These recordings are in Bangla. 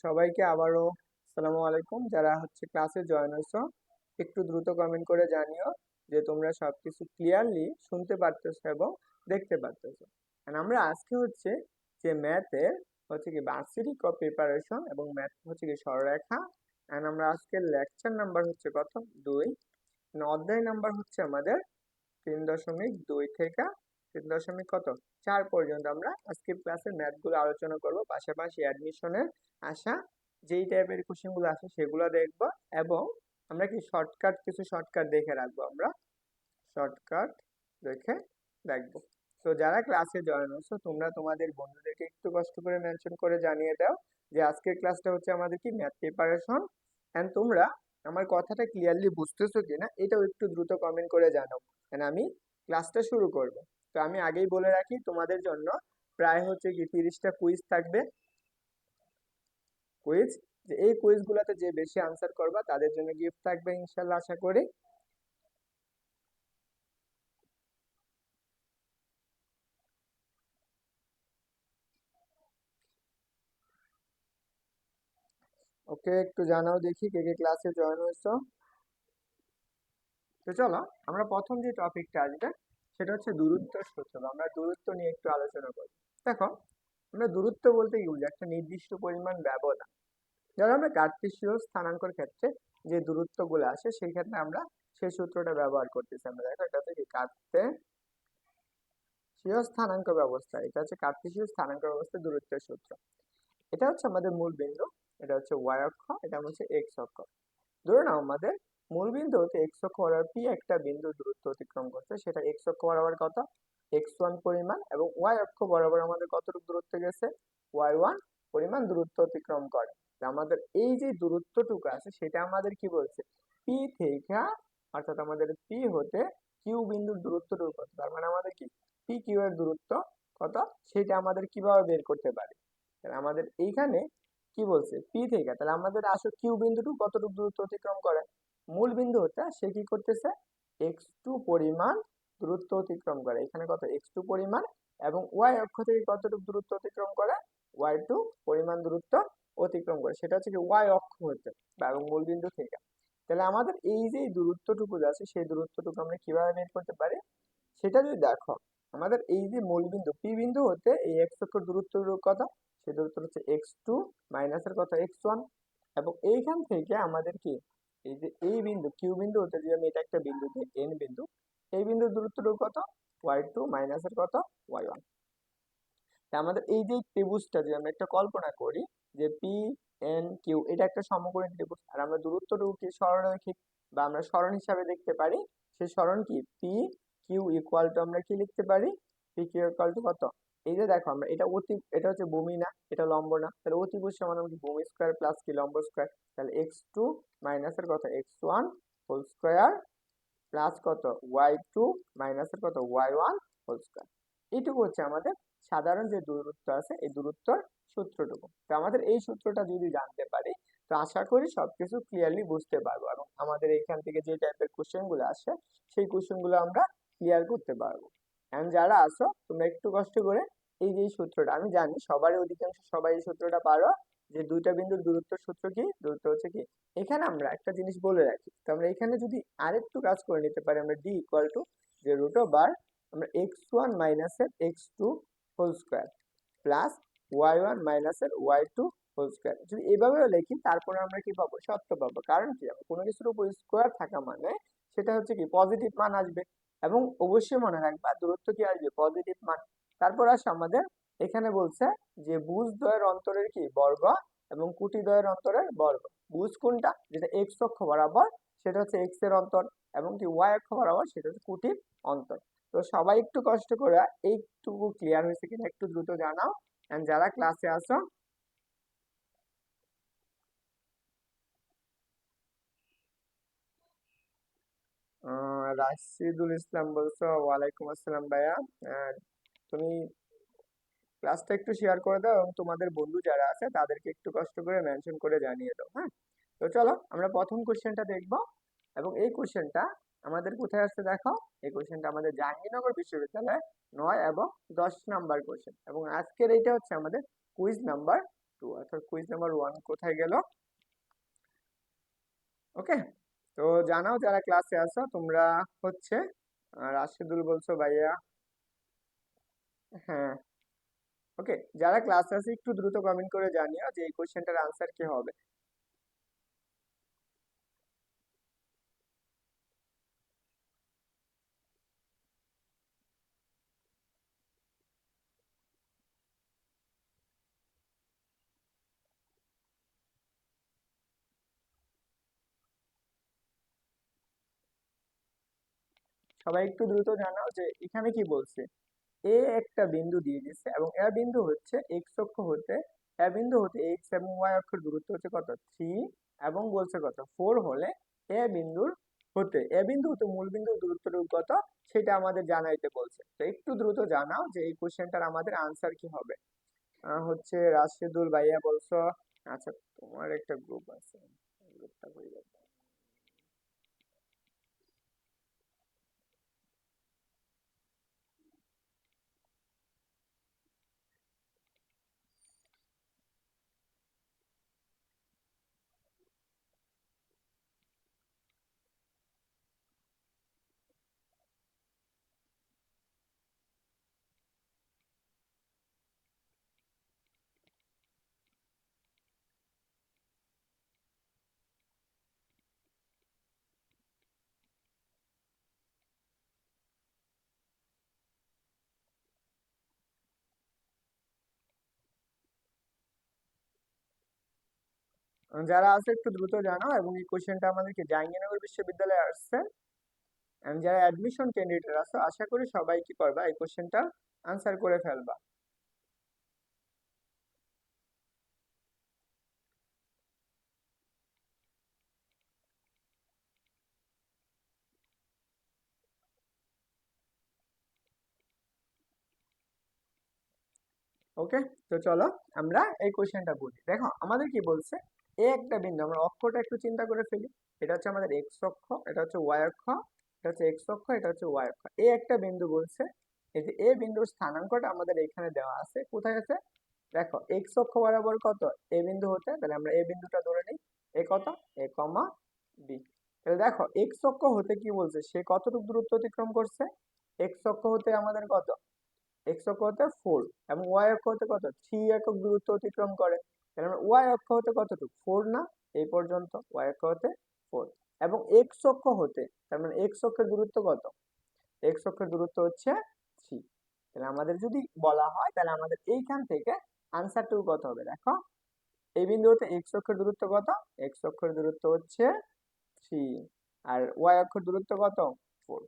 সবাইকে আবারও আসসালামু আলাইকুম। যারা হচ্ছে ক্লাসে জয়েন হয়েছো একটু দ্রুত কমেন্ট করে জানিও যে তোমরা সবকিছু ক্লিয়ারলি শুনতে পারতেছো এবং দেখতে পারতেছো। And আমরা আজকে হচ্ছে যে ম্যাথের হচ্ছে কি ভার্সিটি ক প্রিপারেশন এবং ম্যাথ হচ্ছে কি সরলরেখা। এন্ড আমরা আজকের লেকচার নাম্বার হচ্ছে কত 2। অধ্যায় নাম্বার হচ্ছে আমাদের 3.2 থেকে 3 দশমিক কত 4 পর্যন্ত আমরা আজকের ক্লাসের ম্যাথগুলো আলোচনা করব, পাশাপাশি অ্যাডমিশনের আসা যেই টাইপের কোশ্চেনগুলো আসে সেগুলো দেখব। এবং আমরা কি কিছু শর্টকাট দেখে রাখবো, আমরা শর্টকাট দেখে দেখবো। তো যারা ক্লাসে জয়েন হচ্ছো তোমরা তোমাদের বন্ধুদেরকে একটু কষ্ট করে মেনশন করে জানিয়ে দাও যে আজকের ক্লাসটা হচ্ছে আমাদের কি ম্যাথ প্রিপারেশন। এন্ড তোমরা আমার কথাটা ক্লিয়ারলি বুঝতেছো কিনা এটাও একটু দ্রুত কমেন্ট করে জানাও। এন্ড আমি ক্লাসটা শুরু করব। তো আমি আগেই বলে রাখি তোমাদের জন্য প্রায় হচ্ছে কি 30টা কুইজ থাকবে। কুইজ, যে এই কুইজগুলোতে যে বেশি আনসার করবা তাদের জন্য গিফট থাকবে ইনশাল্লাহ, আশা করি। ওকে, একটু জানাও দেখি কে কে ক্লাসে জয়েন হয়েছো। তো চলো আমরা প্রথম যে টপিকটা আসবে সেটা হচ্ছে দূরত্বের সূত্র। আমরা দূরত্ব নিয়ে একটু আলোচনা করি। দেখো, আমরা দূরত্ব বলতে কি বুঝি? একটা নির্দিষ্ট পরিমাণ ব্যবধান। ধরো আমরা কার্টেসীয় স্থানাঙ্কর ক্ষেত্রে যে দূরত্বগুলো আসে সেই ক্ষেত্রে আমরা সেই সূত্রটা ব্যবহার করতেছি। আমরা দেখো এটা হচ্ছে কি কার্টেসীয় স্থানাঙ্ক ব্যবস্থা, এটা হচ্ছে কার্টেসীয় স্থানাঙ্ক ব্যবস্থার দূরত্বের সূত্র। এটা হচ্ছে আমাদের মূল বিন্দু, এটা হচ্ছে ওয়াই অক্ষ, এটা হচ্ছে এক্স অক্ষ। ধরে নাও আমাদের মূল বিন্দু হতে এক্স অক্ষ বরাবর পি একটা বিন্দু দূরত্ব অতিক্রম করছে, সেটা এক্স অক্ষ বরাবর কত x1 পরিমাণ, এবং ওয়াই অক্ষ বরাবর আমাদের কতটুকু দূরত্ব গেছে y1 পরিমাণ দূরত্ব অতিক্রম করে। তা আমাদের এই যে দূরত্বটুকু আছে সেটা আমাদের কি বলছে, পি থেকে, অর্থাৎ আমাদের পি হতে কিউ বিন্দুর দূরত্বটুকু কত, তার মানে আমাদের কি পি কিউ এর দূরত্ব কত সেটা আমাদের কিভাবে বের করতে পারি। তাহলে আমাদের এইখানে কি বলছে পি থেকে, তাহলে আমাদের আসলে কিউ বিন্দুটুকু কতটুকু দূরত্ব অতিক্রম করে, মূল বিন্দু হতে সে কি করতেছে x2 পরিমাণ দূরত্ব অতিক্রম করে, এখানে কত x2 পরিমাণ, এবং ওয়াই অক্ষ থেকে কতটুকু দূরত্ব অতিক্রম করে y2 পরিমাণ দূরত্ব অতিক্রম করে, সেটা হচ্ছে কি ওয়াই অক্ষ হতে বা এবং মূল বিন্দু থেকে। তাহলে আমাদের এই যে দূরত্বটুকু আছে সেই দূরত্বটুকু আমরা কিভাবে বের করতে পারি সেটা যদি দেখো, আমাদের এই যে মূল বিন্দু পি বিন্দু হতে এই এক্স অক্ষর দূরত্ব কত, সেই দূরত্ব হচ্ছে x2 মাইনাসের কত x1। এবং এইখান থেকে আমাদের কি এই যে এই বিন্দু কিউ বিন্দু হতে যদি আমি এটা একটা বিন্দু দিই এন বিন্দু, এই বিন্দুর দূরত্বটুকু কত y2 মাইনাসের কত y1। তা আমাদের এই যে ত্রিভুজটা যদি আমরা একটা কল্পনা করি যে পি এন কিউ এটা একটা সমকোণী ত্রিভুজ, আর আমরা দূরত্বটুকু কি সরলরৈখিক বা আমরা সরণ হিসাবে দেখতে পারি। সেই সরণ কি পি কিউ ইকুয়াল টু আমরা কি লিখতে পারি, পি কিউ ইকুয়াল টু কত, এই যে দেখো আমরা এটা হচ্ছে ভূমি না, এটা লম্ব না, তাহলে অতিভুজ সমান আমরা কি ভূমি স্কয়ার প্লাস কি লম্ব স্কয়ার, তাহলে x2 মাইনাসের কত x1 হোল স্কয়ার প্লাস কত y2 মাইনাসের কত y1 হোল স্কয়ার। এইটুকু হচ্ছে আমাদের সাধারণ যে দূরত্ব আছে এই দূরত্বর সূত্রটুকু। তো আমাদের এই সূত্রটা যদি জানতে পারি তো আশা করি সবকিছু ক্লিয়ারলি বুঝতে পারবো, এবং আমাদের এখান থেকে যে টাইপের কোশ্চেন গুলো আসে সেই কোশ্চেন গুলো আমরা ক্লিয়ার করতে পারবো। এখন যারা আসো তোমরা একটু কষ্ট করে এই যে সূত্রটা, আমি জানি সবারই অধিকাংশ সবাই এই সূত্রটা পারো, যে দুইটা বিন্দুর দূরত্ব সূত্র কি, দূরত্ব হচ্ছে কি, এখানে আমরা একটা জিনিস বলে রাখি। তো আমরা এখানে যদি আরেকটু কাজ করে নিতে পারি, আমরা ডি ইকুয়াল টু যে রুট ওভার আমরা x1 মাইনাসের x2 whole square plus y1 মাইনাসের y2 হোল স্কয়ার যদি এভাবেও লিখি তারপরে আমরা কি পাবো, সত্য পাবো। কারণ কি, আমরা কোনো কিছুর উপর স্কয়ার থাকা মানে সেটা হচ্ছে কি পজিটিভ মান আসবে, এবং অবশ্যই মনে রাখবা দূরত্ব কি আসবে পজিটিভ মান। তারপর আসে আমাদের এখানে বলছে যে ভুজ দ্বয়ের অন্তরের কি বর্গ এবং কুটি দ্বয়ের অন্তরের বর্গ। ভুজ কোনটা, যেটা এক্স অক্ষ বরাবর সেটা হচ্ছে এক্স এর অন্তর, এবং কি ওয়াই অক্ষ বরাবর সেটা হচ্ছে কুটির অন্তর। তো সবাই একটু কষ্ট করে এইটুকু ক্লিয়ার হয়েছে কিনা একটু দ্রুত জানাও। এন্ড যারা ক্লাসে আসো রাশিদুল ইসলাম বলছো, ওয়ালাইকুম আসসালাম ভাইয়া। আহ, তুমি ক্লাসটা একটু শেয়ার করে দাও এবং তোমাদের বন্ধু যারা আছে তাদেরকে একটু কষ্ট করে মেনশন করে জানিয়ে দাও, হ্যাঁ। তো চলো আমরা প্রথম কোশ্চেনটা দেখবো, এবং এই কোশ্চেনটা আমাদের কোথায় আসছে দেখো, এই কোশ্চেনটা আমাদের জাহাঙ্গীরনগর বিশ্ববিদ্যালয়ে 9 এবং 10 নাম্বার কোশ্চেন, এবং আজকের এইটা হচ্ছে আমাদের কুইজ নাম্বার 2, অর্থাৎ কুইজ নাম্বার 1 কোথায় গেল? ওকে, তো জানাও যারা ক্লাসে আছো তোমরা হচ্ছে রাশেদুল বলছো ভাইয়া। হ্যাঁ, ওকে, যারা ক্লাসে আছে একটু দ্রুত কমেন্ট করে জানিও যে এই কোশ্চেনটার আনসার কি হবে। সবাই একটু দ্রুত জানাও যে এখানে কি বলছে। এ একটা বিন্দু দিয়ে দিচ্ছে এবং এ বিন্দু হচ্ছে এক্স অক্ষ হতে, এ বিন্দু হতে এক্স এবং ওয়াই অক্ষের দূরত্ব হচ্ছে কত 3, এবং বলছে কত 4 হলে এ বিন্দু হতে মূল বিন্দুর দূরত্বটুকু কত সেটা আমাদের জানাইতে বলছে। তো একটু দ্রুত জানাও যে এই কোশ্চেনটার আমাদের আনসার কি হবে। হচ্ছে রাশেদুল ভাইয়া বলছো। আচ্ছা, তোমার একটা গ্রুপ আছে, গ্রুপটা কই গেল? যারা আছে একটু দ্রুত জানাও, এবং এই কোশ্চেনটা আমাদেরকে জাহাঙ্গীরনগর বিশ্ববিদ্যালয়ে আসছে। and যারা অ্যাডমিশন ক্যান্ডিডেট আছো আশা করি সবাই কি করবা, এই কোশ্চেনটা আনসার করে ফেলবা। ওকে, তো চলো আমরা এই কোশ্চেনটা বলি। দেখো আমাদের কি বলছে, এ একটা বিন্দু, আমরা অক্ষটা একটু চিন্তা করে ফেলি। এটা হচ্ছে আমাদের এক্স অক্ষ, এটা হচ্ছে ওয়াই অক্ষ, এটা হচ্ছে এক্স অক্ষ, এটা হচ্ছে ওয়াই অক্ষ। এ একটা বিন্দু বলছে, এই যে এ বিন্দুর স্থানাঙ্কটা আমাদের এখানে দেওয়া আছে। কোথায় আছে? দেখো এক্স অক্ষ বরাবর কত এ বিন্দু হতে, তাহলে আমরা এ বিন্দুটা ধরে নিই। এ কত? এ কমা বি। তাহলে দেখো এক্স অক্ষ হতে কি বলছে, সে কতটুকু দূরত্ব অতিক্রম করছে। এক্স অক্ষ হতে আমাদের কত, এক্স অক্ষ হতে 4, এবং ওয়াই অক্ষ হতে কত 3 একক দূরত্ব অতিক্রম করে। তাহলে আমরা ওয়াই অক্ষ হতে কতটুকু 4 না, এই পর্যন্ত ওয়াই অক্ষ হতে 4। এবং এক্স অক্ষ হতে, তার মানে এক্স অক্ষের দূরত্ব কত, এক্স অক্ষের দূরত্ব হচ্ছে 3। তাহলে আমাদের যদি বলা হয় তাহলে আমাদের এইখান থেকে আনসারটুকু কত হবে, দেখো এই বিন্দু হতে এক্স অক্ষের দূরত্ব কত, এক্স অক্ষের দূরত্ব হচ্ছে 3, আর ওয়াই অক্ষের দূরত্ব কত 4।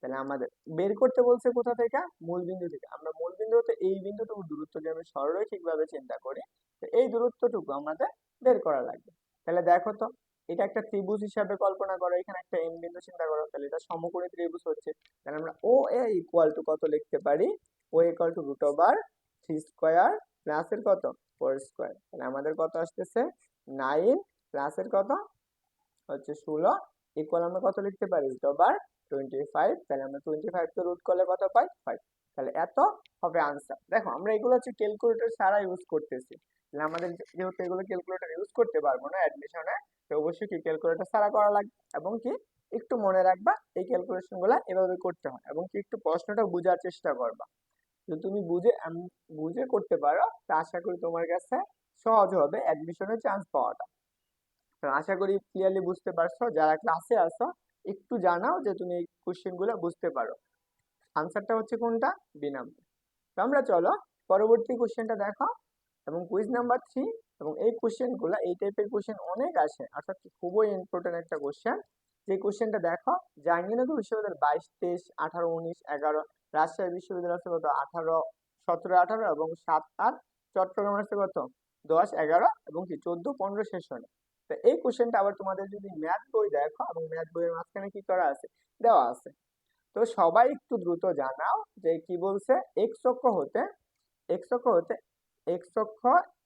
তাহলে আমাদের বের করতে বলছে কোথা থেকে, মূল বিন্দু থেকে। আমরা মূল বিন্দু হতে এই বিন্দুটুকু দূরত্ব যদি আমি সরলরৈখিক ভাবে চিন্তা করি, তো এই দূরত্বটুকু আমাদের বের করা লাগবে। তাহলে দেখো তো, এটা একটা ত্রিভুজ হিসাবে কল্পনা করো, এখানে একটা এম বিন্দু চিন্তা করো, তাহলে এটা সমকোণী ত্রিভুজ হচ্ছে। তাহলে আমরা ও এ ইকুয়াল টু কত লিখতে পারি, ও equal to root over 3 square প্লাসের কত 4 স্কোয়ার। তাহলে আমাদের কত আসতেছে 9 প্লাসের কত হচ্ছে 16, ইকুয়াল আমরা কত লিখতে পারি রুট ওভার 25। তাহলে আমরা 25 কে রুট করলে কত পাই 5। তাহলে এত হবে আনসার। দেখো আমরা এগুলো হচ্ছে ক্যালকুলেটর ছাড়া ইউজ করতেছি। তাহলে আমাদের যেহেতু এগুলো ক্যালকুলেটর ইউজ করতে পারবো না অ্যাডমিশনে, তো অবশ্যই কি ক্যালকুলেটর ছাড়া করা লাগবে। এবং কি একটু মনে রাখবা এই ক্যালকুলেশন গুলা এভাবে করতে হয়, এবং কি একটু প্রশ্নটা বোঝার চেষ্টা করবা। যদি তুমি বুঝে করতে পারো তা আশা করি তোমার কাছে সহজ হবে অ্যাডমিশনের চান্স পাওয়াটা। তো আশা করি ক্লিয়ারলি বুঝতে পারছো। যারা ক্লাসে আছো একটু জানাও যে তুমি এই কোশ্চেন গুলো বুঝতে পারো। আনসারটা হচ্ছে কোনটা, বি নাম্বার। তো আমরা চলো পরবর্তী কোশ্চেনটা দেখো, এবং কুইজ নাম্বার 3। এবং এই কোশ্চেন গুলা, এই টাইপের কোশ্চেন অনেক আসে, অর্থাৎ কি খুবই ইম্পর্টেন্ট একটা কোশ্চেন। যে কোশ্চেনটা দেখো, জাহাঙ্গীরনগর বিশ্ববিদ্যালয়ের 22, 23, 18, 19, 11, রাজশাহী বিশ্ববিদ্যালয় আছে কত 18, 17, 18, এবং 7, 8, চট্টগ্রাম আছে কত 10, 11, এবং কি 14, 15 সেশনে। তো এই কোশ্চেনটা আবার তোমাদের যদি ম্যাথ বই দেখো, এবং ম্যাথ বইয়ের মাঝখানে কি করা আছে, দেওয়া আছে। তো সবাই একটু দ্রুত জানাও যে কি বলছে, এক্স অক্ষ হতে, এক্স অক্ষ হতে এক্স অক্ষ,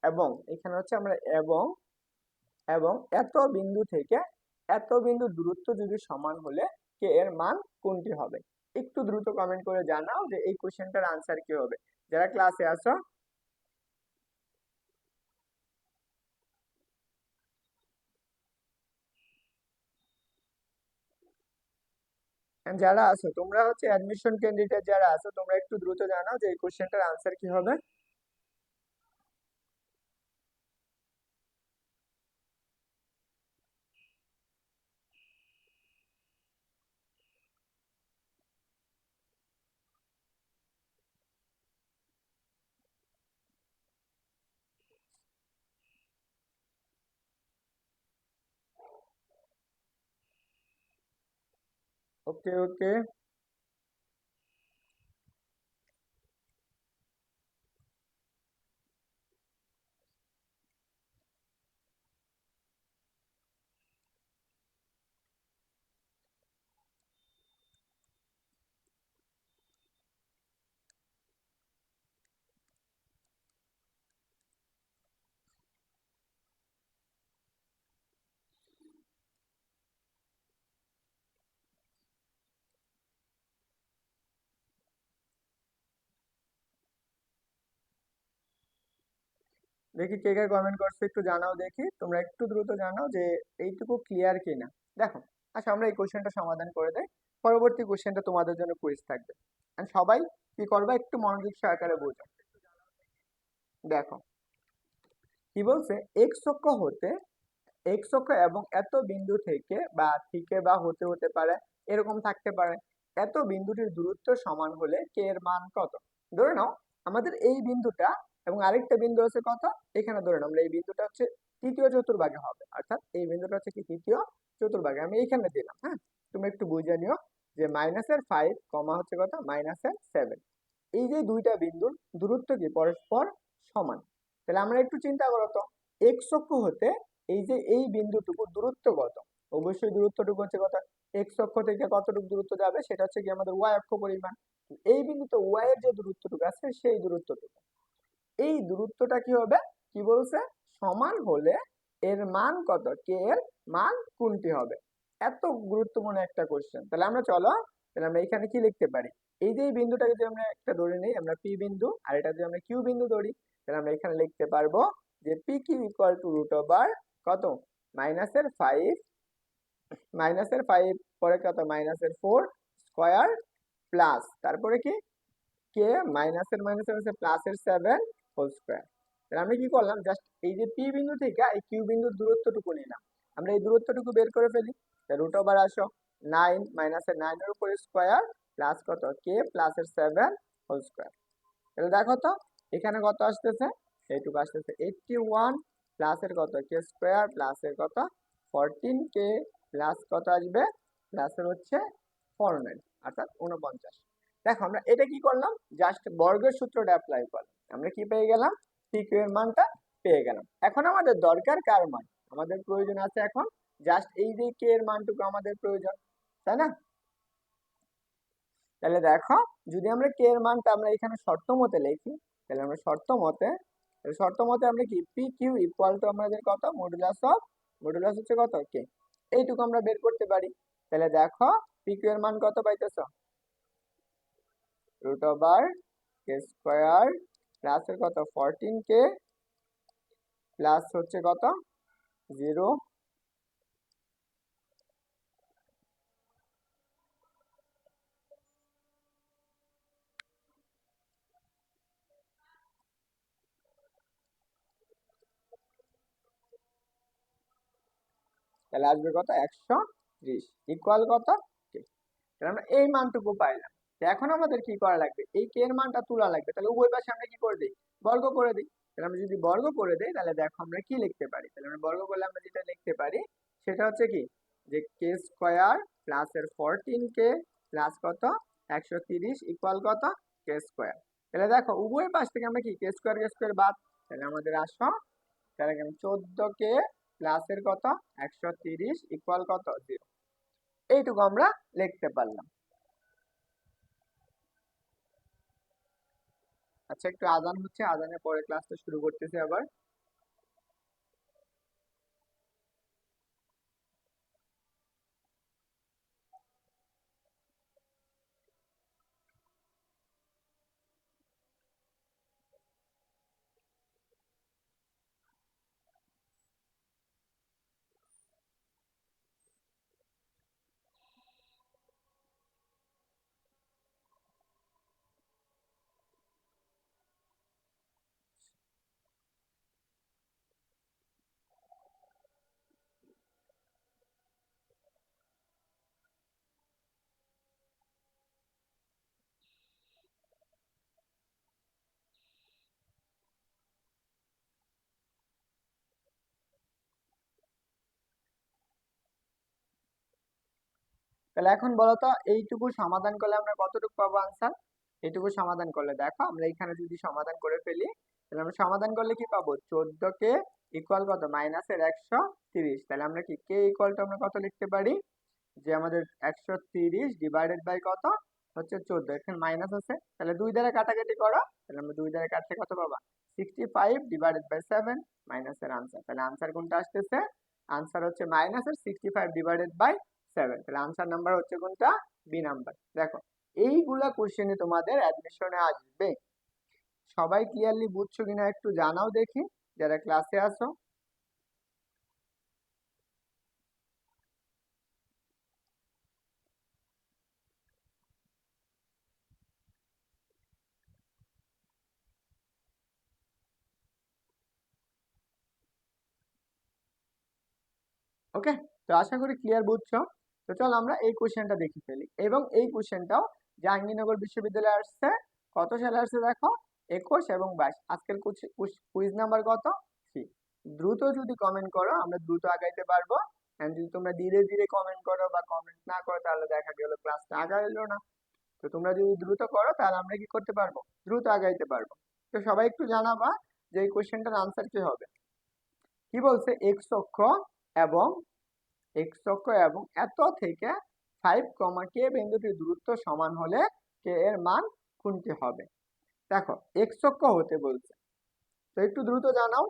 এবং এখানে হচ্ছে আমরা এবং, এবং এত বিন্দু থেকে এত বিন্দু দূরত্ব যদি সমান হলে কে এর মান কোনটি হবে। একটু দ্রুত কমেন্ট করে জানাও যে এই কোশ্চেনটার আনসার কি হবে। যারা ক্লাসে আছো যারা আছো তোমরা হচ্ছে অ্যাডমিশন ক্যান্ডিডেট যারা আছো তোমরা একটু দ্রুত জানাও যে এই কোশ্চেনটার আনসার কি হবে। ওকে ওকে, দেখি কে কে কমেন্ট করছে একটু জানাও, দেখি তোমরা একটু দ্রুত জানাও যে এইটুকু ক্লিয়ার কিনা। দেখো, আচ্ছা আমরা এই কোশ্চেনটা সমাধান করে দেই, পরবর্তী কোশ্চেনটা তোমাদের জন্য কুইজ থাকবে। And সবাই কি করবে একটু মনোযোগ সহকারে বোঝো। দেখো কি বলছে, এক্স অক্ষ হতে, এক্স অক্ষ এবং এত বিন্দু থেকে বা হতে হতে পারে, এরকম থাকতে পারে, এত বিন্দুটির দূরত্ব সমান হলে কে এর মান কত। ধরে নাও আমাদের এই বিন্দুটা এবং আরেকটা বিন্দু আছে কত, এখানে ধরে নাও আমরা এই বিন্দুটা হচ্ছে তৃতীয় চতুর্ভাগে হবে, অর্থাৎ এই বিন্দুটা হচ্ছে কি তৃতীয় চতুর্ভাগে, আমি এইখানে দিলাম। হ্যাঁ, তুমি একটু বুঝে নিও যে -5 কমা হচ্ছে কত -7, এই যে দুইটা বিন্দুর দূরত্ব কি পরস্পর সমান। তাহলে আমরা একটু চিন্তা করো তো, এক্স অক্ষ হতে এই যে এই বিন্দুটুকু দূরত্ব কত, অবশ্যই দূরত্বটুকু হচ্ছে কত, এক্স অক্ষ থেকে কতটুকু দূরত্ব যাবে সেটা হচ্ছে কি আমাদের ওয়াই অক্ষ পরিমাণ। এই বিন্দুতে ওয়াই এর যে দূরত্বটুকু আছে সেই দূরত্বটুকু, এই দূরত্বটা কি হবে, কি বলছে, সমান হলে এর মান কত, কে এর মান কোনটি হবে। এত গুরুত্বপূর্ণ একটা কোশ্চেন। তাহলে আমরা চলো, তাহলে আমরা এখানে কি লিখতে পারি, এই যে এই বিন্দুটাকে যদি আমরা একটা ধরে নিই আমরা পি বিন্দু, আর এটা যদি আমরা কিউ বিন্দু ধরি, তাহলে আমরা এখানে লিখতে পারবো যে P Q equal to root over কত, -5, -5 পরে কত -4 স্কয়ার প্লাস তারপরে কি কে মাইনাসের হচ্ছে প্লাসের 7 হোল স্কয়ার। তাহলে আমরা কি করলাম, জাস্ট এই যে পি বিন্দু থেকে এই কিউ বিন্দুর দূরত্বটুকু নিলাম, আমরা এই দূরত্বটুকু বের করে ফেলি। রুট ওভার আসো 9 -9 এর উপরে স্কয়ার প্লাস কত কে প্লাসের 7 হোল স্কয়ার। তাহলে দেখো তো এখানে কত আসতেছে, এইটুকু আসতেছে 81 প্লাসের কত কে স্কয়ার প্লাসের কত 14 কে প্লাস কত আসবে, প্লাসের হচ্ছে 49 অর্থাৎ 49। দেখো আমরা এটা কি করলাম, জাস্ট বর্গের সূত্রটা অ্যাপ্লাই করলাম, আমরা কি পেয়ে গেলাম, পি কিউ এর মানটা পেয়ে গেলাম। এখন আমাদের দরকার কার মান, আমাদের প্রয়োজন আছে এখন জাস্ট এই যে কে এর মানটুকু আমাদের প্রয়োজন, তাই না। তাহলে দেখো যদি আমরা কে এর মানটা আমরা এখানে শর্ত মতে লিখি, তাহলে আমরা শর্ত মতে আমরা কি পি কিউ ইকুয়াল টু আমাদের কত মডুলাস হচ্ছে কত কে, এইটুকু আমরা বের করতে পারি। তাহলে দেখো পি কিউ এর মান কত পাইতেছ, রুট ওভার কে স্কয়ার প্লাসের কত 14 কে প্লাস হচ্ছে কত 0, তাহলে আসবে কত 130 ইকুয়াল কত কে। তাহলে আমরা এই মানটুকু পাইলাম। তো এখন আমাদের কি করা লাগবে, এই কে এর মানটা তোলা লাগবে, তাহলে উভয় পাশে আমরা কি করে দিই, বর্গ করে দিই। তাহলে আমরা যদি বর্গ করে দিই তাহলে দেখো আমরা কি লিখতে পারি, তাহলে আমরা বর্গ করলে আমরা যেটা লিখতে পারি সেটা হচ্ছে কি যে কে স্কয়ার প্লাসের 14 কে প্লাস কত 130 ইকুয়াল কত কে স্কয়ার। তাহলে দেখো উভয় পাশ থেকে আমরা কি কে স্কয়ার বাদ, তাহলে আমাদের আসো তাহলে 14 কে প্লাসের কত 130 ইকুয়াল কত 0, এইটুকু আমরা লিখতে পারলাম। আচ্ছা একটু আজান হচ্ছে, আজানের পরে ক্লাসটা শুরু করতেছি আবার। তাহলে এখন বলো তো এইটুকু সমাধান করলে আমরা কতটুকু পাবো আনসার? এইটুকু সমাধান করলে দেখো আমরা এখানে যদি সমাধান করে ফেলি, তাহলে আমরা সমাধান করলে কি পাবো? 14 কে ইকুয়াল কত? মাইনাসের 130। তাহলে আমরা কি কে ইকুয়াল টু আমরা কত লিখতে পারি? যে আমাদের 130 ডিভাইডেড বাই কত হচ্ছে 14, এখানে মাইনাস আছে, তাহলে 2 দ্বারা কাটাকাটি করো, তাহলে আমরা 2 দ্বারা কাটলে কত পাবা? 65 ডিভাইডেড বাই 7 মাইনাসের আনসার। তাহলে আনসার কোনটা আসতেছে? আনসার হচ্ছে মাইনাসের 65 ডিভাইডেড বাই 7। তাহলে আনসার নাম্বার হচ্ছে কোনটা? B number. দেখো এইগুলা কোশ্চেনে তোমাদের অ্যাডমিশনে আসবে। সবাই ক্লিয়ারলি বুঝছো কিনা একটু জানাও দেখি যারা ক্লাসে আসো। ওকে, তো আশা করি ক্লিয়ার বুঝছো। তো চল আমরা এই কোশ্চেনটা দেখে ফেলি, এবং এই কোশ্চেনটাও জাহাঙ্গীরনগর বিশ্ববিদ্যালয়ে আসছে। কত সালে আসছে দেখো? 21 এবং 22। আজকের কুইজ নাম্বার কত? 3। দ্রুত যদি কমেন্ট করো আমরা দ্রুত আগাইতে পারবো, এন্ড যদি তোমরা ধীরে ধীরে কমেন্ট করো বা কমেন্ট না করো তাহলে দেখা গেল ক্লাসটা আগাইলো না। তো তোমরা যদি দ্রুত করো তাহলে আমরা কি করতে পারবো? দ্রুত আগাইতে পারবো। তো সবাই একটু জানাবা যে এই কোশ্চেনটার আনসার কি হবে। কি বলছে? এক্স অক্ষ এবং এত থেকে 5, কে বিন্দুটির দূরত্ব সমান হলে কে এর মান কোনটি হবে? দেখো এক্স অক্ষ হতে বলছে, তো একটু দ্রুত জানাও।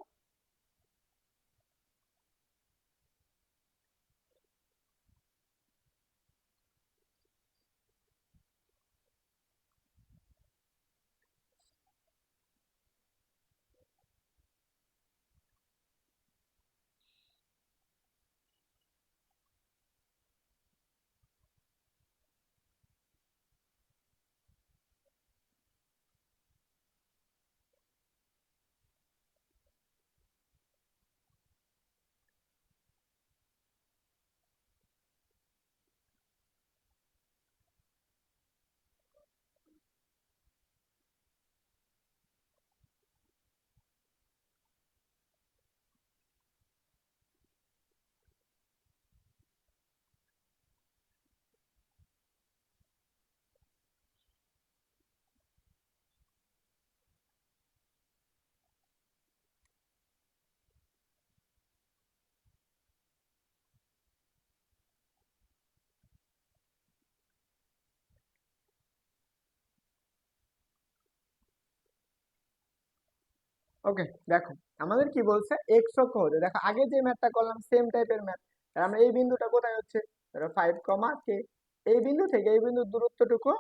ওকে, দেখো আমাদের কি বলছে? এক্স অক্ষ হতে, দেখো আগে যে ম্যাথটা করলাম সেম টাইপের ম্যাথ। আমরা এই বিন্দুটা কোথায় হচ্ছে? ধরো 5, কে। এই বিন্দু থেকে এই বিন্দুর দূরত্বটুকু,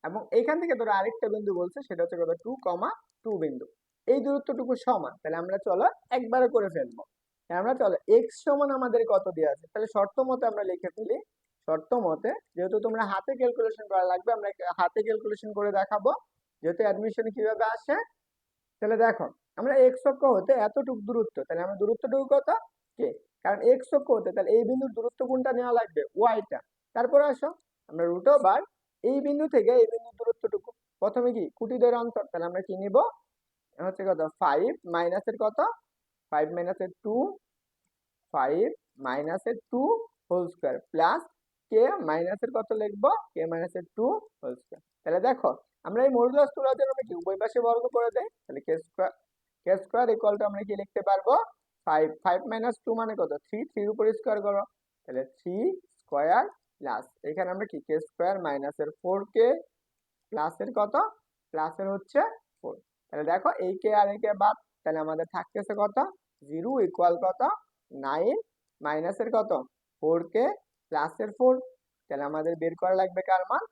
এবং এইখান থেকে ধরো আরেকটা বিন্দু বলছে সেটা হচ্ছে কত? 2, বিন্দু। এই দূরত্বটুকু সমান, তাহলে আমরা চলো একবারে করে ফেলবো। আমরা চলো এক্স সমান আমাদের কত দেওয়া আছে, তাহলে শর্ত মতে আমরা লিখে ফেলি। শর্ত মতে, যেহেতু তোমরা হাতে ক্যালকুলেশন করা লাগবে, আমরা হাতে ক্যালকুলেশন করে দেখাবো যেহেতু অ্যাডমিশনে কিভাবে আসে। তাহলে দেখো আমরা এক্স অক্ষ হতে এতটুকু দূরত্ব, তাহলে আমরা দূরত্বটুকু কত? কে। কারণ এক্স অক্ষ হতে তাহলে এই বিন্দুর দূরত্ব কোনটা নেওয়া লাগবে? ওয়াইটা। তারপরে আসো আমরা রুট ওভার এই বিন্দু থেকে এই বিন্দুর দূরত্বটুকু, প্রথমে কি কুটি ধরে অন্তর, তাহলে আমরা কি নিব? হচ্ছে কত? 5 মাইনাসের কত? 5 মাইনাসের 2, 5 মাইনাসের 2 হোল স্কোয়ার প্লাস কে মাইনাসের কত লিখবো? কে মাইনাসের 2 হোল স্কোয়ার। তাহলে দেখো আমরা এই মডুলাস তোলার জন্য আমরা কি উভয় পাশে বর্গ করে দেই, তাহলে কে স্কোয়ার ইকুয়াল টু আমরা কি লিখতে পারবো? 5 মাইনাস 2 মানে কত? 3, 3 এর উপর স্কোয়ার করো, তাহলে 3 স্কোয়ার প্লাস এখানে আমরা কি কে স্কোয়ার মাইনাসের 4 প্লাসের কত? প্লাসের হচ্ছে 4। তাহলে দেখো এই কে আর এই কে বাদ, তাহলে আমাদের থাকতেছে কত? 0 ইকুয়াল কত? 9 মাইনাসের কত? 4 প্লাসের 4। তাহলে আমাদের বের করা লাগবে কার মান?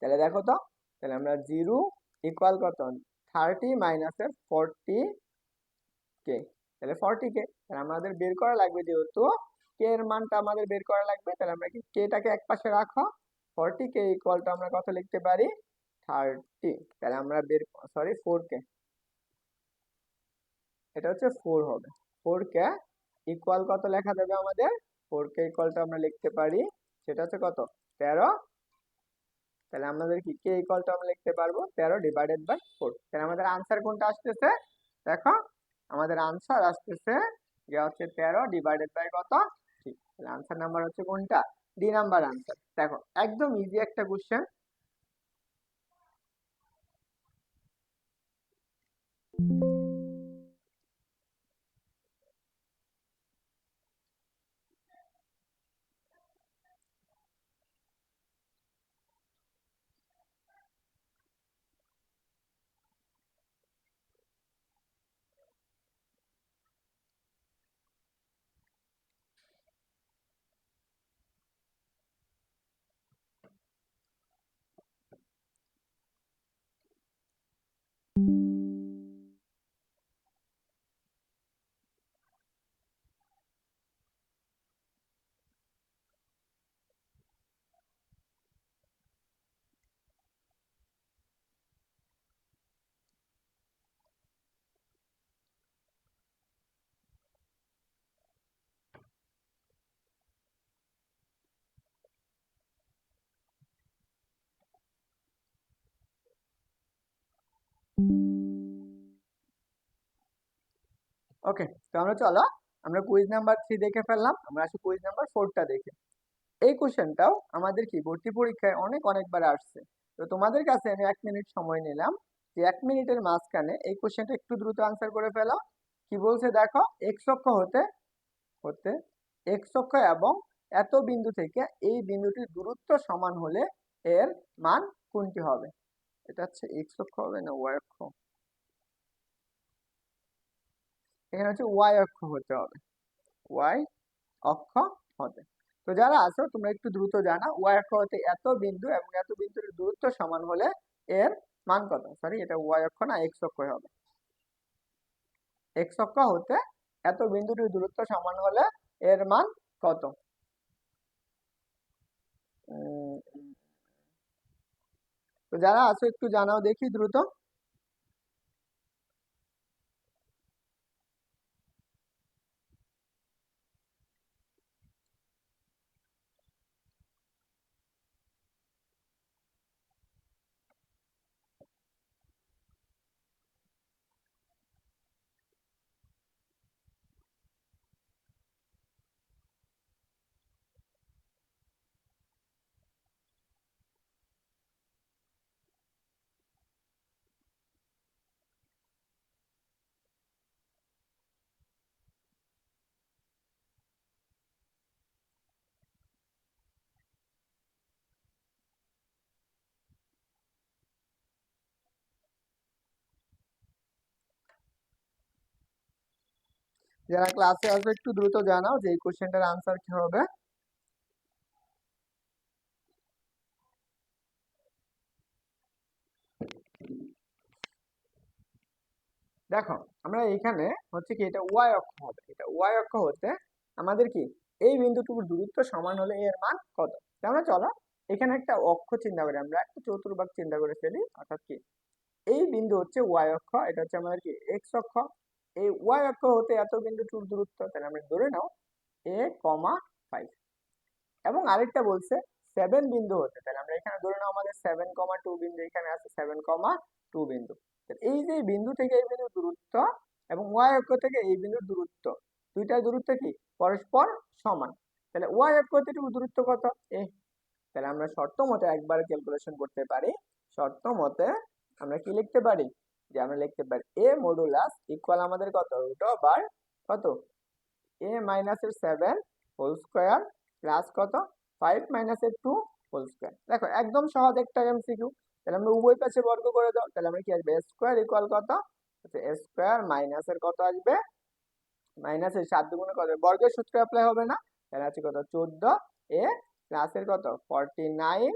তাহলে দেখো তো, তাহলে আমরা 0 ইকুয়াল কত? 30 মাইনাসের 40 তাহলে 40 তাহলে আমাদের বের করা লাগবে, যেহেতু কে এর মানটা আমাদের বের করা লাগবে, তাহলে আমরা কি কেটাকে এক পাশে রাখো। 40 ইকুয়াল টু আমরা কত লিখতে পারি? 30। তাহলে আমরা সরি 4 এটা হচ্ছে 4 হবে। 4 ইকুয়াল কত লেখা যাবে আমাদের? 4 ইকুয়াল টু আমরা লিখতে পারি, সেটা হচ্ছে কত? 13। তাহলে আমাদের কি কে ইকুয়াল টু আমরা লিখতে পারবো 13 ডিভাইডেড বাই 4। তাহলে আমাদের আনসার কোনটা আসতেছে? দেখো আমাদের আনসার আসতেছে যে হচ্ছে 13 ডিভাইডেড বাই কত? 3। তাহলে আনসার নাম্বার হচ্ছে কোনটা? D number answer. দেখো একদম ইজি একটা কোশ্চেন। ওকে, তো আমরা চলো আমরা কুইজ নাম্বার 3 দেখে ফেললাম, আমরা আসি কুইজ নাম্বার 4টা দেখে। এই কোশ্চেনটাও আমাদের কি ভর্তি পরীক্ষায় অনেকবার আসছে। তো তোমাদের কাছে আমি 1 মিনিট সময় নিলাম, যে 1 মিনিটের মাঝখানে এই কোশ্চেনটা একটু দ্রুত আনসার করে ফেলো। কি বলছে দেখো, এক্স অক্ষ হতে হতে এক্স অক্ষ এবং এত বিন্দু থেকে এই বিন্দুটির দূরত্ব সমান হলে এর মান কোনটি হবে? এটা হচ্ছে এক্স অক্ষ হবে না ওয়াই অক্ষ? এখানে হচ্ছে ওয়াই অক্ষ হতে হবে, ওয়াই অক্ষ হতে। তো যারা আছো তোমরা একটু দ্রুত জানা, ওয়াই অক্ষ হতে এত বিন্দু এবং এত বিন্দুর দূরত্ব সমান হলে এর মান কত? সরি, এটা ওয়াই অক্ষ না, এক্স অক্ষ হবে। এক্স অক্ষ হতে এত বিন্দুটির দূরত্ব সমান হলে এর মান কত? তো যারা আছো একটু জানাও দেখি দ্রুত। যারা ক্লাসে আছো একটু দ্রুত জানাও যে এই কোশ্চেনটার আনসার কি হবে। দেখো আমরা এখানে হচ্ছে কি, এটা ওয়াই অক্ষ হবে, এটা ওয়াই অক্ষ হতে আমাদের কি এই বিন্দুটুকুর দূরত্ব সমান হলে এর মান কত? তাহলে চলো এখানে একটা অক্ষ চিন্তা করি, আমরা একটা চতুর্ভাগ চিন্তা করে ফেলি। অর্থাৎ কি, এই বিন্দু হচ্ছে ওয়াই অক্ষ, এটা হচ্ছে আমাদের কি এক্স অক্ষ। এই ওয়াই অক্ষ হতে এত বিন্দুটুর দূরত্ব, তাহলে আমরা ধরে নাও a,5। এবং আরেকটা বলছে 7 বিন্দু হতে, তাহলে আমরা এখানে ধরে নাও আমাদের 7,2 বিন্দু এখানে আছে, 7,2 বিন্দু। এই যে বিন্দু থেকে এই বিন্দুর দূরত্ব এবং ওয়াই অক্ষ থেকে এই বিন্দুর দূরত্ব, দুইটার দূরত্ব কি পরস্পর সমান। তাহলে ওয়াই অক্ষ থেকে দূরত্ব কত? এ। তাহলে আমরা শর্ত মতে একবার ক্যালকুলেশন করতে পারি। শর্ত মতে আমরা কি লিখতে পারি, যে আমরা লিখতে পারি এ মডুলাস ইকুয়াল আমাদের কত, রুট ওভার কত, এ মাইনাসের 7 হোল স্কোয়ার প্লাস কত, 5 মাইনাসের 2 হোল স্কোয়ার। দেখো একদম সহজ একটা এমসিকিউ। তাহলে আমরা উভয় পাশে বর্গ করে দাও, তাহলে আমরা কি আসবে এ স্কোয়ার ইকুয়াল কত, এ স্কোয়ার মাইনাসের কত আসবে, মাইনাসের 7 দুগুণে কত, বর্গের সূত্র অ্যাপ্লাই হবে না, তাহলে আছে কত 14 এ প্লাসের কত 49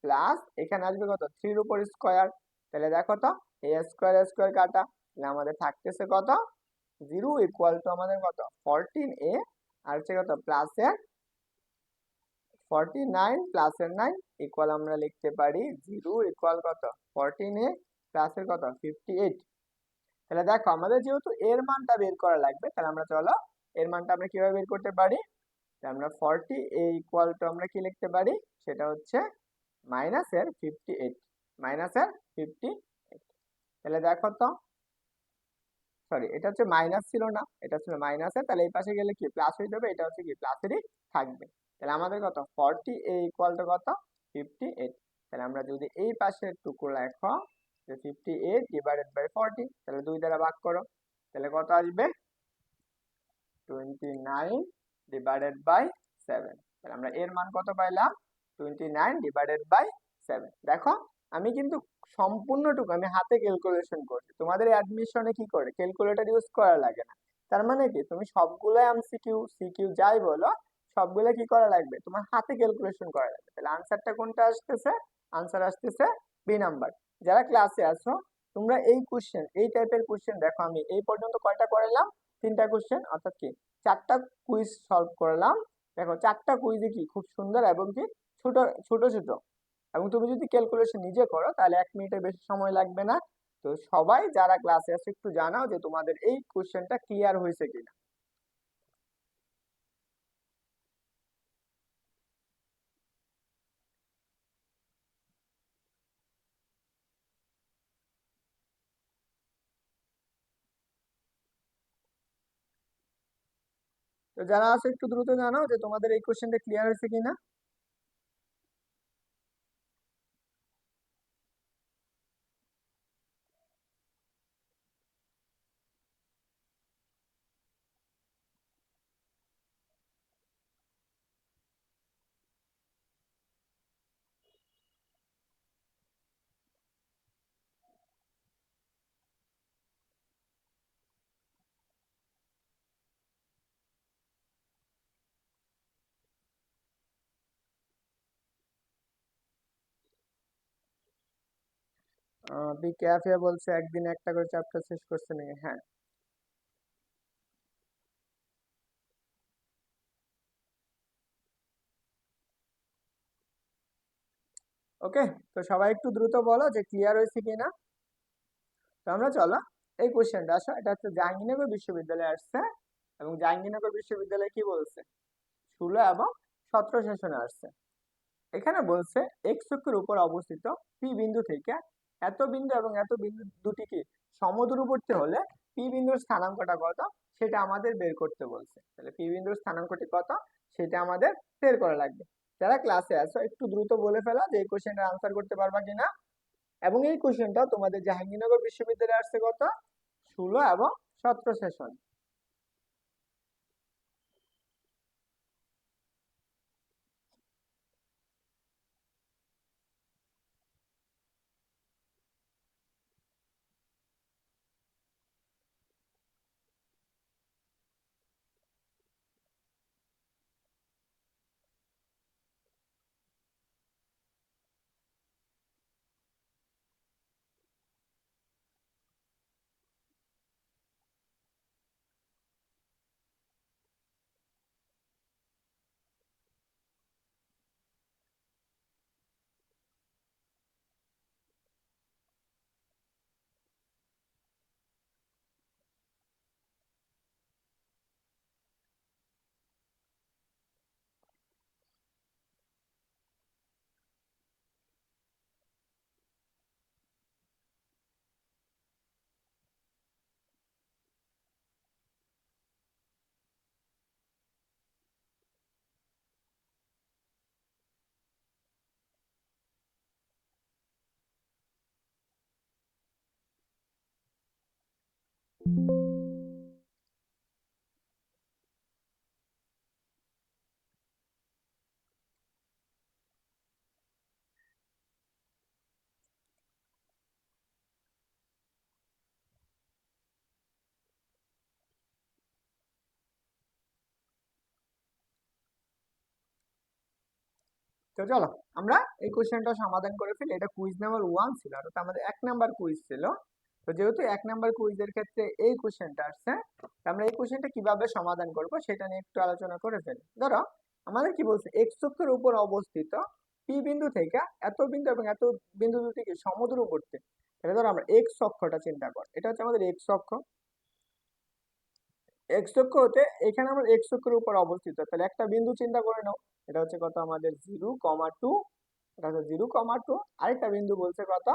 প্লাস এখানে আসবে কত 3 এর উপর স্কোয়ার। তাহলে দেখো তো এ স্কোয়ার কাটা, তাহলে আমাদের থাকতেছে কত 0 ইকুয়াল টু আমাদের কত 14a, আর হচ্ছে কত প্লাসের 49 প্লাসের 9 ইকুয়াল আমরা লিখতে পারি 0 ইকুয়াল কত 14a প্লাসের কত 58। তাহলে দেখো আমাদের যেহেতু এর মানটা বের করা লাগবে, তাহলে আমরা চলো এর মানটা আমরা কিভাবে বের করতে পারি। আমরা 40a ইকুয়াল টু আমরা কি লিখতে পারি, সেটা হচ্ছে মাইনাসের 58, মাইনাসের 58। তাহলে দেখো তো, সরি এটা হচ্ছে মাইনাস ছিল না, এটা ছিল মাইনাসের, তাহলে এই পাশে গেলে কি প্লাস হয়ে যাবে, এটা হচ্ছে কি প্লাসেরই থাকবে। তাহলে আমাদের কত 40 ইকুয়াল টু কত 58। তাহলে আমরা যদি এই পাশের টুকু লেখো যে 58 ডিভাইডেড বাই 40, তাহলে 2 দ্বারা ভাগ করো, তাহলে কত আসবে 29 ডিভাইডেড বাই 7। তাহলে আমরা এর মান কত পাইলাম 29 ডিভাইডেড বাই 7। দেখো আমি কিন্তু সম্পূর্ণটুকু আমি হাতে ক্যালকুলেশন করছি, তোমাদের অ্যাডমিশনে কি করে ক্যালকুলেটর ইউজ করা লাগে না। তার মানে কি তুমি সবগুলো এমসিকিউ সিকিউ যাই বলো সবগুলো কি করা লাগবে, তোমার হাতে ক্যালকুলেশন করা লাগবে। তাহলে আনসারটা কোনটা আসতেছে, আনসার আসতেছে বি নাম্বার। যারা ক্লাসে আছো তোমরা এই কোশ্চেন এই টাইপের কোশ্চেন দেখো, আমি এই পর্যন্ত কয়টা করালাম 3টা কোশ্চেন, অর্থাৎ কি 4টা কুইজ সলভ করলাম। দেখো 4টা কুইজে কি খুব সুন্দর এবং কি ছোট ছোট ছোট, এবং তুমি যদি ক্যালকুলেশন নিজে করো তাহলে 1 মিনিটের বেশি সময় লাগবে না। তো সবাই যারা ক্লাসে আছে একটু জানাও যে তোমাদের এই কোশ্চেনটা ক্লিয়ার হয়েছে কিনা। তো যারা আছে একটু দ্রুত জানাও যে তোমাদের এই কোশ্চেনটা ক্লিয়ার হয়েছে কিনা। বি ক্যাফে বলছে একদিন একটা করে চ্যাপ্টার শেষ করছে নাকি, হ্যাঁ। ওকে, তো সবাই একটু দ্রুত বলো যে ক্লিয়ার হয়েছে কিনা। তো আমরা চলো এই কোশ্চেনটা আসো, এটা হচ্ছে জাহাঙ্গীরনগর বিশ্ববিদ্যালয়ে আসছে, এবং জাহাঙ্গীরনগর বিশ্ববিদ্যালয় কি বলছে 16 এবং 17 সেশনে আসছে। এখানে বলছে এক্স অক্ষের উপর অবস্থিত পি বিন্দু থেকে এত বিন্দু এবং এত বিন্দু দুটি কি সমদূরবর্তী হলে পি বিন্দুর স্থানাঙ্কটা কত সেটা আমাদের বের করতে বলছে। তাহলে পি বিন্দুর স্থানাঙ্কটি কত সেটা আমাদের বের করা লাগবে। যারা ক্লাসে আছো একটু দ্রুত বলে ফেলা যে এই কোশ্চেনটার আনসার করতে পারবা কিনা। এবং এই কোশ্চেনটা তোমাদের জাহাঙ্গীরনগর বিশ্ববিদ্যালয়ে আসছে কত 16 এবং 17 সেশন। তো চলো আমরা এই কোশ্চেনটা সমাধান করে ফেলি। এটা কুইজ নাম্বার 1 ছিল, আর ওটা আমাদের 1 নাম্বার কুইজ ছিল। তো যেহেতু 1 নাম্বার কুইজের ক্ষেত্রে এই কোশ্চেনটা আসছে, তো আমরা এই কোশ্চেনটা কিভাবে সমাধান করব সেটা নিয়ে একটু আলোচনা করে ফেলি। ধরো আমাদের কি বলছে এক্স অক্ষের উপর অবস্থিত পি বিন্দু থেকে এত বিন্দু এবং এত বিন্দু দুটিকে সমদূরবর্তী। তাহলে ধরো আমরা এক্স অক্ষটা চিন্তা কর, এটা হচ্ছে আমাদের এক্স অক্ষ। এক্স অক্ষ হতে এখানে আমরা এক্স অক্ষের উপর অবস্থিত, তাহলে একটা বিন্দু চিন্তা করে নাও, এটা হচ্ছে কত আমাদের 0,2, এটা হচ্ছে 0,2, আরেকটা বিন্দু বলছে কত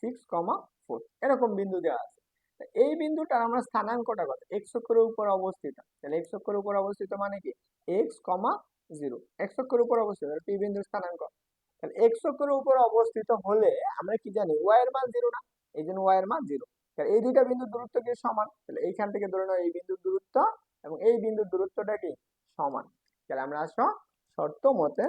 6,4, এরকম বিন্দু দেওয়া আছে। এই বিন্দুটার আমরা স্থানাঙ্কটা কত, এক্স অক্ষের উপর অবস্থিত, তাহলে এক্স অক্ষের উপর অবস্থিত মানে কি এক্স কমা জিরো, এক্স অক্ষের উপর অবস্থিত পি বিন্দুর স্থানাঙ্ক। তাহলে এক্স অক্ষের উপর অবস্থিত হলে আমরা কি জানি ওয়াই এর মান জিরো না, এই জন্য ওয়াই এর মান জিরো। তাহলে এই দুইটা বিন্দুর দূরত্ব কি সমান, তাহলে এইখান থেকে ধরে নাও এই বিন্দুর দূরত্ব এবং এই বিন্দুর দূরত্বটা কি সমান। তাহলে আমরা আসো শর্ত মতে,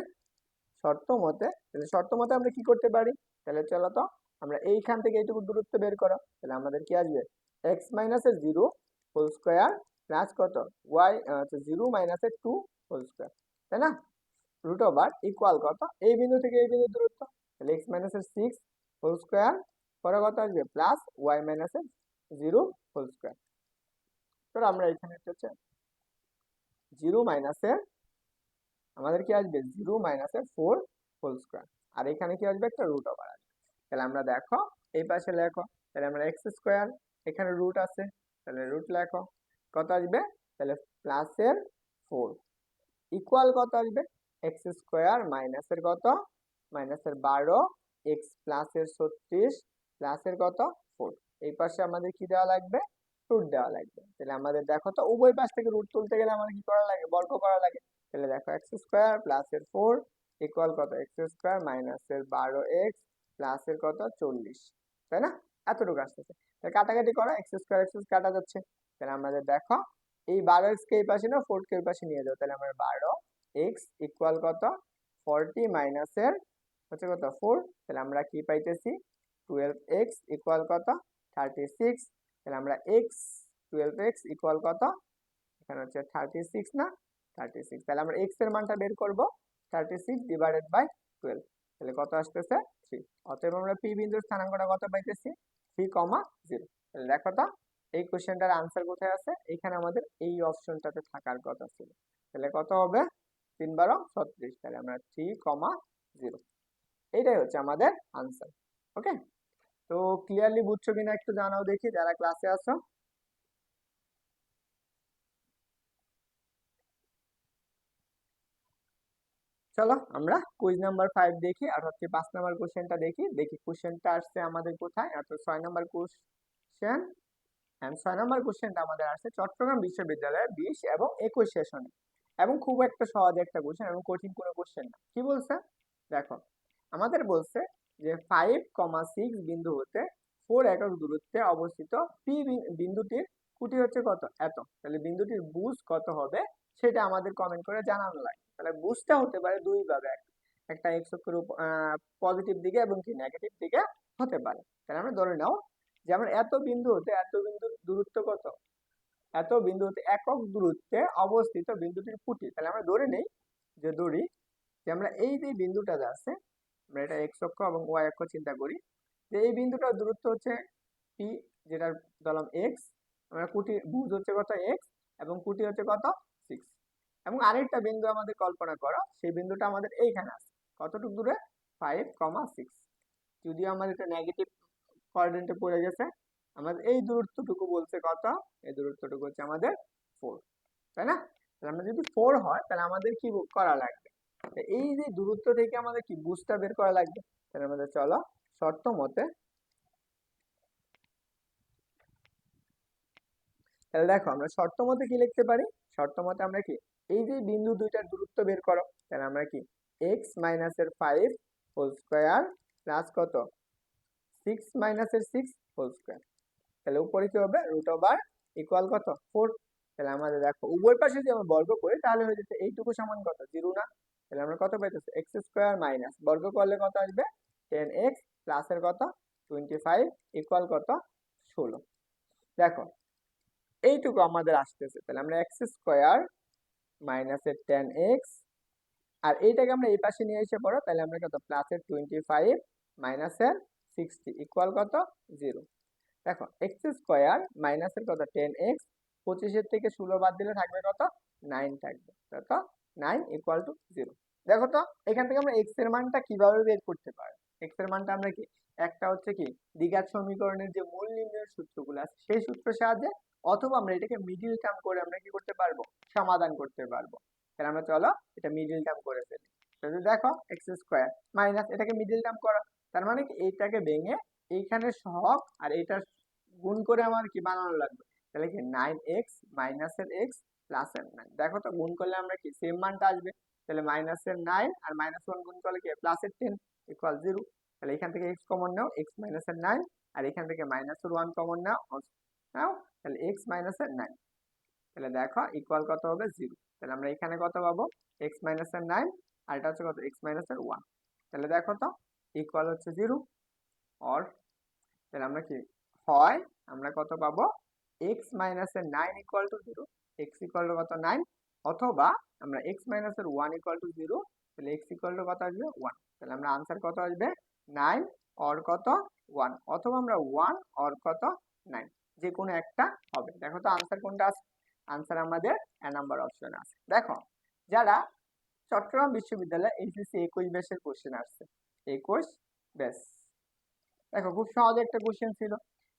তাহলে শর্ত মতে আমরা কি করতে পারি, তাহলে চলো তো আমরা এইখান থেকে এইটুকু দূরত্ব বের করো, তাহলে আমাদের কি আসবে এক্স মাইনাসের জিরো হোল স্কোয়ার প্লাস কত ওয়াই জিরো মাইনাসের টু হোল স্কোয়ার, তাই না, রুট ওভার ইকুয়াল কত এই বিন্দু থেকে এই বিন্দুর দূরত্ব, তাহলে এক্স মাইনাসের সিক্স হোল স্কোয়ার পরে কত আসবে প্লাস ওয়াই মাইনাসের জিরো হোল স্কোয়ার। তো আমরা এখানে হচ্ছে জিরো মাইনাসের আমাদের কি আসবে জিরো মাইনাসের ফোর হোল স্কোয়ার, আর এখানে কি আসবে একটা রুট ওভার আসবে। তাহলে আমরা দেখো এই পাশে লেখো, তাহলে আমরা এক্স স্কোয়ার এখানে রুট আছে, তাহলে রুট লেখো কত আসবে, তাহলে প্লাসের ফোর ইকুয়াল কত আসবে এক্স স্কোয়ার মাইনাসের কত মাইনাসের 12 এক্স প্লাসের 36 প্লাসের কত 4, এই পাশে আমাদের কি দেওয়া লাগবে রুট দেওয়া লাগবে। তাহলে আমাদের দেখো তো উভয় পাশ থেকে রুট তুলতে গেলে আমাদের কি করা লাগে বর্গ করা লাগে, তাহলে দেখো এক্স স্কোয়ার প্লাসের 4 ইকুয়াল কত এক্স স্কোয়ার মাইনাসের 12 এক্স প্লাসের কত 40, তাই না, এতটুকু আসতেছে। তাহলে কাটাকাটি করো এক্স স্কোয়ার কাটা যাচ্ছে, তাহলে আমাদের দেখো এই 12 এক্স কে এই পাশে না 4 কে এই পাশে নিয়ে যাও, তাহলে আমরা 12 এক্স ইকুয়াল কত 40 মাইনাসের হচ্ছে কত 4, তাহলে আমরা কি পাইতেছি 12x ইকুয়াল কত 36, তাহলে আমরা x 12x ইকুয়াল কত এখানে হচ্ছে 36 না 36, তাহলে আমরা x এর মানটা বের করব 36 ডিভাইডেড বাই 12, তাহলে কত আসতেছে 3। অতএব আমরা p বিন্দুর স্থানাঙ্কটা কত পাইতেছি 3,0। তাহলে দেখো তো এই কোশ্চেনটার আনসার কোথায় আছে, এখানে আমাদের এই অপশনটাতে থাকার কথা ছিল, তাহলে কত হবে 3 12 36, তাহলে আমরা 3,0, এইটাই হচ্ছে আমাদের আনসার। ওকে, তো ক্লিয়ারলি বুঝছো কিনা একটু জানাও দেখি যারা ক্লাসে আছো। চলো আমরা কুইজ নাম্বার 5 দেখি, আর হচ্ছে 5 নাম্বার কোশ্চেনটা দেখি, কোশ্চেনটা আসছে আমাদের কোথায়, অর্থাৎ 6 নাম্বার কোশ্চেন, এন্ড 6 নাম্বার কোশ্চেনটা আমাদের আসছে চট্টগ্রাম বিশ্ববিদ্যালয়ের 20 এবং 21 সেশনে, এবং খুব একটা সহজ একটা কোশ্চেন এবং কঠিন কোনো কোশ্চেন না। কি বলছে দেখো, আমাদের বলছে যে 5,6 বিন্দু হতে 4 একক দূরত্বে অবস্থিত পি বিন্দুটির কুটি হচ্ছে কত এত, তাহলে বিন্দুটির বুঝ কত হবে সেটা আমাদের কমেন্ট করে জানানো লাগে। তাহলে বুঝটা হতে পারে দুই ভাবে, একটা এক্স অক্ষের পজিটিভ দিকে এবং কি নেগেটিভ দিকে হতে পারে। তাহলে আমরা ধরে নাও যে আমরা এত বিন্দু হতে এত বিন্দুর দূরত্ব কত, এত বিন্দু হতে একক দূরত্বে অবস্থিত বিন্দুটির কুটি, তাহলে আমরা ধরে নেই যে ধরি যে আমরা এই যে বিন্দুটা আছে আমরা এটা এক্স অক্ষ এবং ওয়াই অক্ষ চিন্তা করি, যে এই বিন্দুটার দূরত্ব হচ্ছে পি, যেটা ধরলাম এক্স, আমরা কুটি ভুজ হচ্ছে কত এক্স এবং কুটি হচ্ছে কত 6, এবং আরেকটা বিন্দু আমাদের কল্পনা করো সেই বিন্দুটা আমাদের এইখানে আছে কতটুকু দূরে 5,6, যদিও আমাদের এটা নেগেটিভ কোঅর্ডিনেটে পড়ে গেছে, আমাদের এই দূরত্বটুকু বলছে কত, এই দূরত্বটুকু হচ্ছে আমাদের 4, তাই না। তাহলে আমরা যদি 4 হয় তাহলে আমাদের কি করা লাগবে, এই যে দূরত্ব থেকে আমাদের কি বুঝটা বের করা লাগবে। তাহলে আমাদের চলো শর্ত মতে, তাহলে দেখো আমরা শর্ত মতে কি লিখতে পারি, শর্ত মতে আমরা কি এই যে বিন্দু দুইটার দূরত্ব বের করো, তাহলে আমরা কি x মাইনাসের 5 হোল স্কোয়ার প্লাস কত 6 মাইনাসের 6 হোল স্কোয়ার, তাহলে উপরে কি হবে রুট ওভার ইকুয়াল কত 4, তাহলে আমাদের দেখো উভয় পাশে যদি আমরা বর্গ করি তাহলে হয়ে যেতে এইটুকু সমান কত 0 না, তাহলে আমরা কত পাইতেছি এক্স স্কোয়ার মাইনাস বর্গ করলে কত আসবে 10x প্লাসের কত 25 ইকুয়াল কত 16। দেখো এইটুকু আমাদের আসতেছে, তাহলে আমরা এক্স স্কোয়ার মাইনাসের 10x, আর এইটাকে আমরা এই পাশে নিয়ে এসে পড়ো, তাহলে আমরা কত প্লাসের 25 মাইনাসের 60 ইকুয়াল কত 0। দেখো এক্স স্কোয়ার মাইনাসের কত 10x, 25 থেকে 16 বাদ দিলে থাকবে কত 9 থাকবে, কত 9 ইকুয়াল টু 0। দেখো তো এখান থেকে আমরা এক্স এর মানটা কিভাবে বের করতে পারি, এক্স এর মানটা আমরা কি একটা হচ্ছে কি দ্বিঘাত সমীকরণের যে মূল নির্ণয়ের সূত্রগুলো আছে সেই সূত্রের সাহায্যে, অথবা আমরা এটাকে মিডিল টার্ম করে আমরা কি করতে পারবো সমাধান করতে পারবো। তাহলে আমরা চলো এটা মিডিল টার্ম করে ফেলি, তাহলে দেখো এক্স স্কোয়ার মাইনাস এটাকে মিডিল টার্ম করো, তার মানে কি এইটাকে ভেঙে এইখানে সহগ আর এইটার গুণ করে আমার কি বানানো লাগবে, তাহলে কি 9x মাইনাসের x প্লাসের 9, দেখো তো গুণ করলে আমরা কি সেম মানটা আসবে, তাহলে মাইনাসের 9 আর -1 গুণ করলে কি প্লাসের 10 ইকুয়াল 0, তাহলে এখান থেকে x কমন নাও, x মাইনাসের 9 আর এখান থেকে -1 কমন নাও নাও, তাহলে x মাইনাসের 9, তাহলে দেখো ইকুয়াল কত হবে 0, তাহলে আমরা এখানে কত পাবো x মাইনাসের 9 আর এটা হচ্ছে কত x মাইনাসের 1, তাহলে দেখো তো ইকুয়াল হচ্ছে 0, অর তাহলে আমরা কি হয় আমরা কত পাবো x মাইনাসের 9 equal to 0, x equal to কত 9, অথবা আমরা x মাইনাসের 1 ইকুয়াল টু 0, তাহলে x ইকুয়াল টু কত আসবে 1, তাহলে আমরা আনসার কত আসবে 9 অর কত 1, অথবা আমরা 1 অর কত 9, যে কোনো একটা হবে। দেখো তো আনসার কোনটা আছে, আনসার আমাদের এ নাম্বার অপশন আছে। দেখো যারা চট্টগ্রাম বিশ্ববিদ্যালয় এইচএসসি 21 ব্যাচের কোশ্চেন আসছে, 21 ব্যাচ, দেখো খুব সহজ একটা কোশ্চেন ছিল,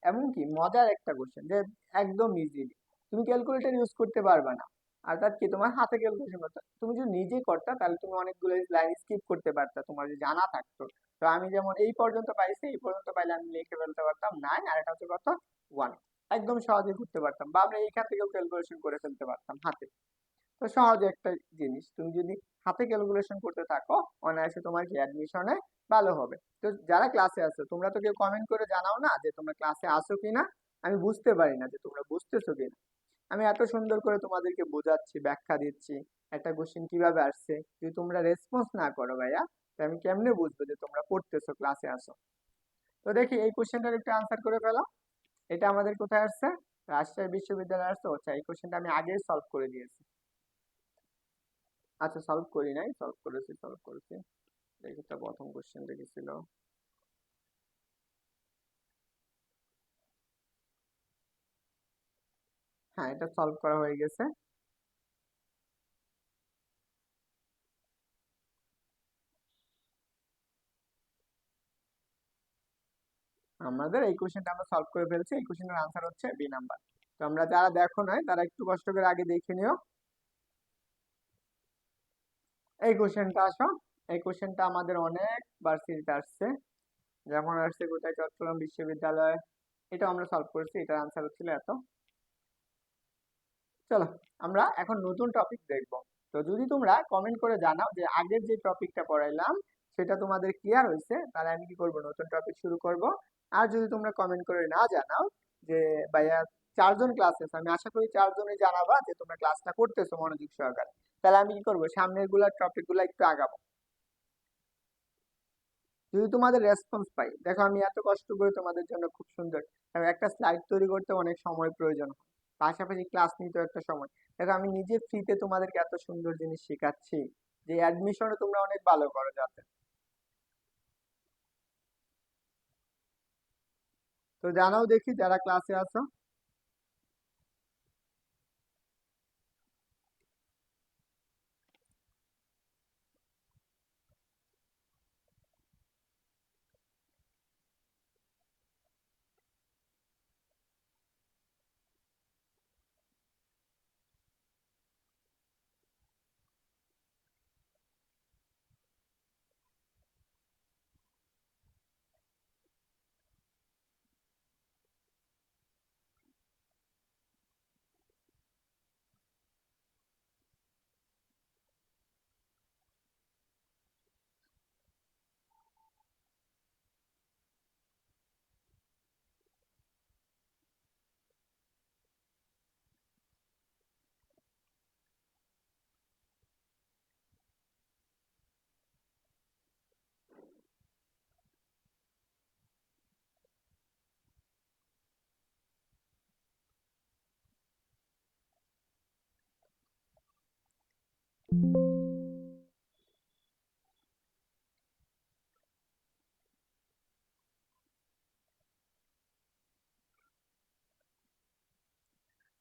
এমনকি মজার একটা কোশ্চেন যে একদম ইজিলি তুমি ক্যালকুলেটর ইউজ করতে পারবে না, অর্থাৎ কি তোমার হাতে ক্যালকুলেশন করতে, তুমি যদি নিজে করতা তাহলে তুমি অনেকগুলো লাইন স্কিপ করতে পারতা, তোমার যদি জানা থাকতো। তো আমি যেমন এই পর্যন্ত পাইছি, এই পর্যন্ত পাইলে আমি লিখে ফেলতে পারতাম 9 আর এটা হচ্ছে কত 1, একদম সহজে করতে পারতাম, বা আমরা এখান থেকেও ক্যালকুলেশন করে ফেলতে পারতাম হাতে। তো সহজ একটা জিনিস, তুমি যদি হাতে ক্যালকুলেশন করতে থাকো অনায়াসে তোমার কি অ্যাডমিশনে ভালো হবে। তো যারা ক্লাসে আছো তোমরা তো কেউ কমেন্ট করে জানাও না যে তোমরা ক্লাসে আসো কিনা, আমি বুঝতে পারি না যে তোমরা বুঝতেছো কিনা, আমি এত সুন্দর করে তোমাদেরকে বোঝাচ্ছি, ব্যাখ্যা দিচ্ছি একটা কোশ্চেন কিভাবে আসছে, যদি তোমরা রেসপন্স না করো ভাইয়া, তাহলে আমি কেমনে বুঝবো যে তোমরা পড়তেছো ক্লাসে আসো। তো দেখি এই কোশ্চেনটার একটু আনসার করে ফেলো, এটা আমাদের কোথায় আসছে, রাজশাহী বিশ্ববিদ্যালয়ে আসছে। আচ্ছা এই কোশ্চেনটা আমি আগেই সলভ করে দিয়েছি, আচ্ছা সলভ করি নাই, সলভ করেছি দেখি তো প্রথম কোশ্চেন দেখেছিল। হ্যাঁ এটা সলভ করা হয়ে গেছে। আমাদের এই কোশ্চেনটা আমরা সলভ করে ফেলছি, এই কোশ্চেনের আনসার হচ্ছে বি নাম্বার। তো আমরা যারা দেখো নাই তারা একটু কষ্ট করে আগে দেখে নিও। এই কোশ্চেনটা আসো, এই কোশ্চেনটা আমাদের অনেক ভার্সিটিতে আসছে, যেমন আসছে কোথায় চট্টগ্রাম বিশ্ববিদ্যালয়, এটা আমরা সলভ করেছি, এটার আনসার হচ্ছিল এত। চলো আমরা এখন নতুন টপিক দেখব। তো যদি তোমরা কমেন্ট করে জানাও যে আগের যে টপিকটা পড়াইলাম সেটা তোমাদের ক্লিয়ার হয়েছে, তাহলে আমি কি করব নতুন টপিক শুরু করব। আর যদি তোমরা কমেন্ট করে না জানাও যে ভাইয়া 4 জন ক্লাসে আছে, আমি আশা করি 4 জনই জানাবা যে তোমরা ক্লাসটা করতেছো মনোযোগ সহকারে, তাহলে আমি কি করব সামনের গুলা টপিক গুলা একটু আগাবো। যদি তোমাদের রেসপন্স পাই, দেখো আমি এত কষ্ট করে তোমাদের জন্য খুব সুন্দর, কারণ একটা স্লাইড তৈরি করতে অনেক সময় প্রয়োজন হয়, পাশাপাশি ক্লাস নিতেও একটা সময়, দেখো আমি নিজে ফ্রিতে তোমাদেরকে এত সুন্দর জিনিস শেখাচ্ছি যে অ্যাডমিশনে তোমরা অনেক ভালো করো যাতে। তো জানাও দেখি যারা ক্লাসে আছো।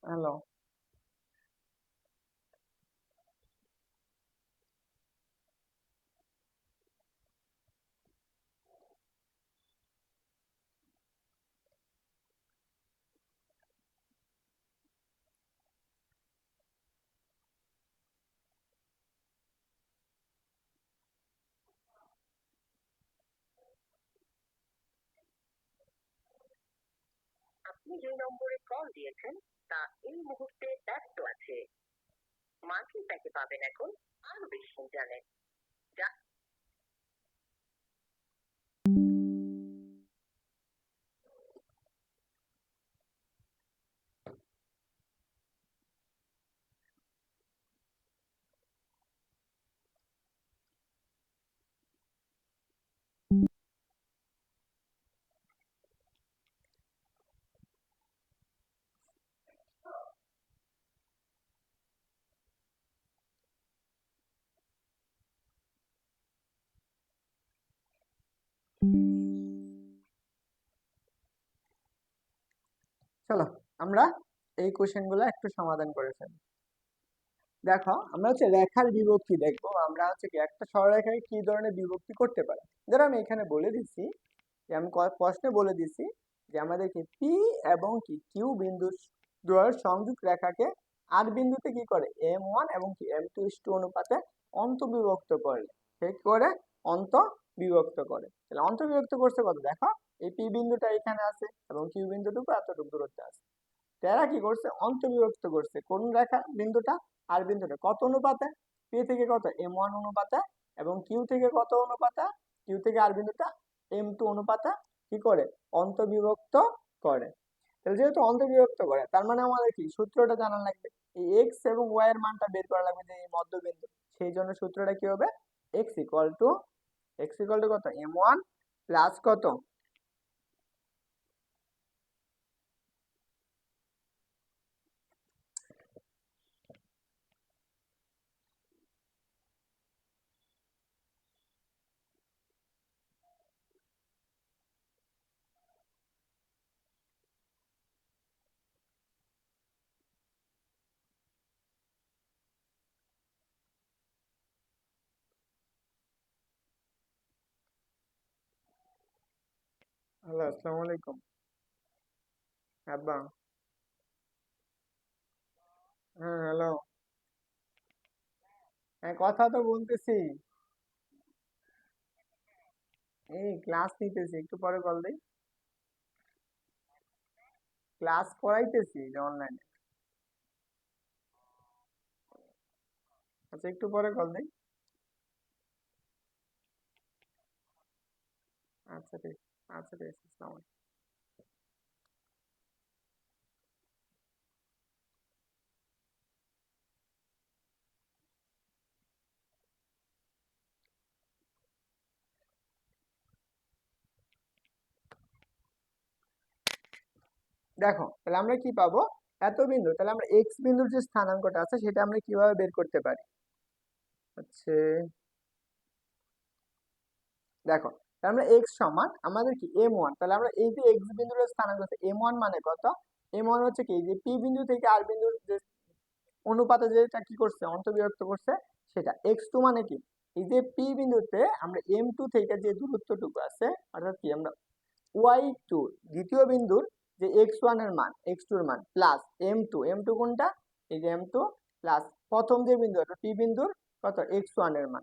হ্যালো। আপনি যে নম্বরে কল দিয়েছেন তা এই মুহূর্তে ব্যস্ত আছে। মান্থলি প্যাকে পাবেন এখন আরো বেশি ইন্টারনেট। চলো আমরা এই কোশ্চেন গুলো একটু সমাধান করে ফেলি। দেখো আমরা হচ্ছে রেখার বিভক্তি দেখবো, আমরা হচ্ছে কি একটা সরলরেখায় কি ধরনের বিভক্তি করতে পারে। ধরো আমি এখানে বলে দিচ্ছি যে আমি প্রশ্নে বলে দিচ্ছি যে আমাদেরকে পি এবং কি কিউ বিন্দু দ্বয়ের সংযোগ রেখাকে আর বিন্দুতে কি করে M1 এবং কি M2:2 অনুপাতে অন্তবিভক্ত করলে সে কি করে অন্তবিভক্ত করে। তাহলে অন্তবিভক্ত করছে কত, দেখো এই পি বিন্দুটা এখানে আছে এবং কিউ বিন্দুটুকু এতটুকু দূরত্বে আছে। তারা কি করছে অন্তবিভক্ত করছে কোন রেখা বিন্দুটা আর বিন্দুটা কত অনুপাতে, পি থেকে কত M1 অনুপাতে এবং কিউ থেকে কত অনুপাতে, কিউ থেকে আর বিন্দুটা M2 অনুপাতে কি করে অন্তবিভক্ত করে। তাহলে যেহেতু অন্তবিভক্ত করে তার মানে আমাদের কি সূত্রটা জানা লাগবে, এই x এবং y এর মানটা বের করা লাগবে যে এই মধ্যবিন্দু, সেই জন্য সূত্রটা কি হবে x ইকুয়াল টু কত M1 প্লাস কত হ্যালো আসসালামু আলাইকুম আব্বা। হ্যাঁ হ্যালো, হ্যাঁ কথা তো বলতেছি, এই ক্লাস নিতেছি, একটু পরে কল দিই। ক্লাস করাইতেছি অনলাইনে। আচ্ছা একটু পরে কল দিই। আচ্ছা ঠিক, আচ্ছা ঠিক আছে, আসসালামু আলাইকুম। দেখো তাহলে আমরা কি পাবো, এত বিন্দু, তাহলে আমরা এক্স বিন্দুর যে স্থানাঙ্কটা আছে সেটা আমরা কিভাবে বের করতে পারি হচ্ছে, দেখো তাহলে আমরা এক্স সমান আমাদের কি M1, তাহলে আমরা এই যে এক্স বিন্দুর স্থানাঙ্ক আছে M1 মানে কত, M1 হচ্ছে কি যে পি বিন্দু থেকে আর বিন্দুর যে অনুপাতে যেটা কি করছে অন্তর্বিভক্ত করছে সেটা। x2 মানে কি এই যে পি বিন্দুতে আমরা M2 থেকে যে দূরত্বটুকু আছে অর্থাৎ কি আমরা y2 দ্বিতীয় বিন্দুর যে x1 এর মান x2 এর মান প্লাস M2 কোনটা এই যে M2 প্লাস প্রথম যে বিন্দু এটা পি বিন্দুর কত x1 এর মান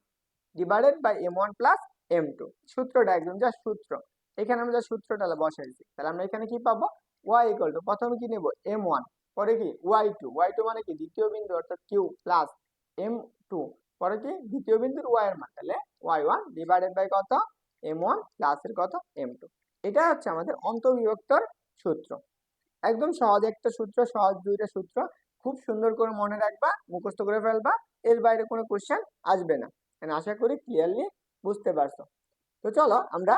divided by M1 plus M2। সূত্রটা একদম যা সূত্র, এখানে আমরা যা সূত্রটা বসাইছি, তাহলে আমরা এখানে কি পাবো y ইকুয়াল টু প্রথমে কি নেব M1, পরে কি y2 মানে কি দ্বিতীয় বিন্দু অর্থাৎ q প্লাস M2, পরে কি দ্বিতীয় বিন্দুর y এর মান, তাহলে y1 ডিভাইডেড বাই কত M1 প্লাস এর কত M2। এটা হচ্ছে আমাদের অন্তবিভক্তর সূত্র। একদম সহজ একটা সূত্র, সহজ দুইটা সূত্র, খুব সুন্দর করে মনে রাখবা, মুখস্থ করে ফেলবা, এর বাইরে কোনো কোশ্চেন আসবে না। আশা করি ক্লিয়ারলি বুঝতে পারছো। তো চলো আমরা